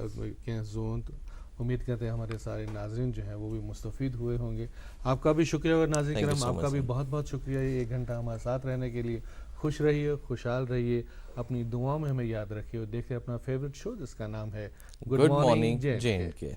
کینٛہہ زون تو امید کرتے ہیں ہمارے سارے ناظرین جو ہیں وہ بھی مستفید ہوئے ہوں گے. آپ کا بھی شکریہ اور ناظرین کرام آپ کا بھی بہت بہت شکریہ یہ 1 گھنٹہ ہمارے ساتھ رہنے کے لیے. خوش رہیے, خوشحال رہیے, اپنی دعاؤں میں ہمیں یاد رکھیے اور دیکھیں اپنا فیوریٹ شو جس کا نام ہے گڈ مارننگ جے این کے.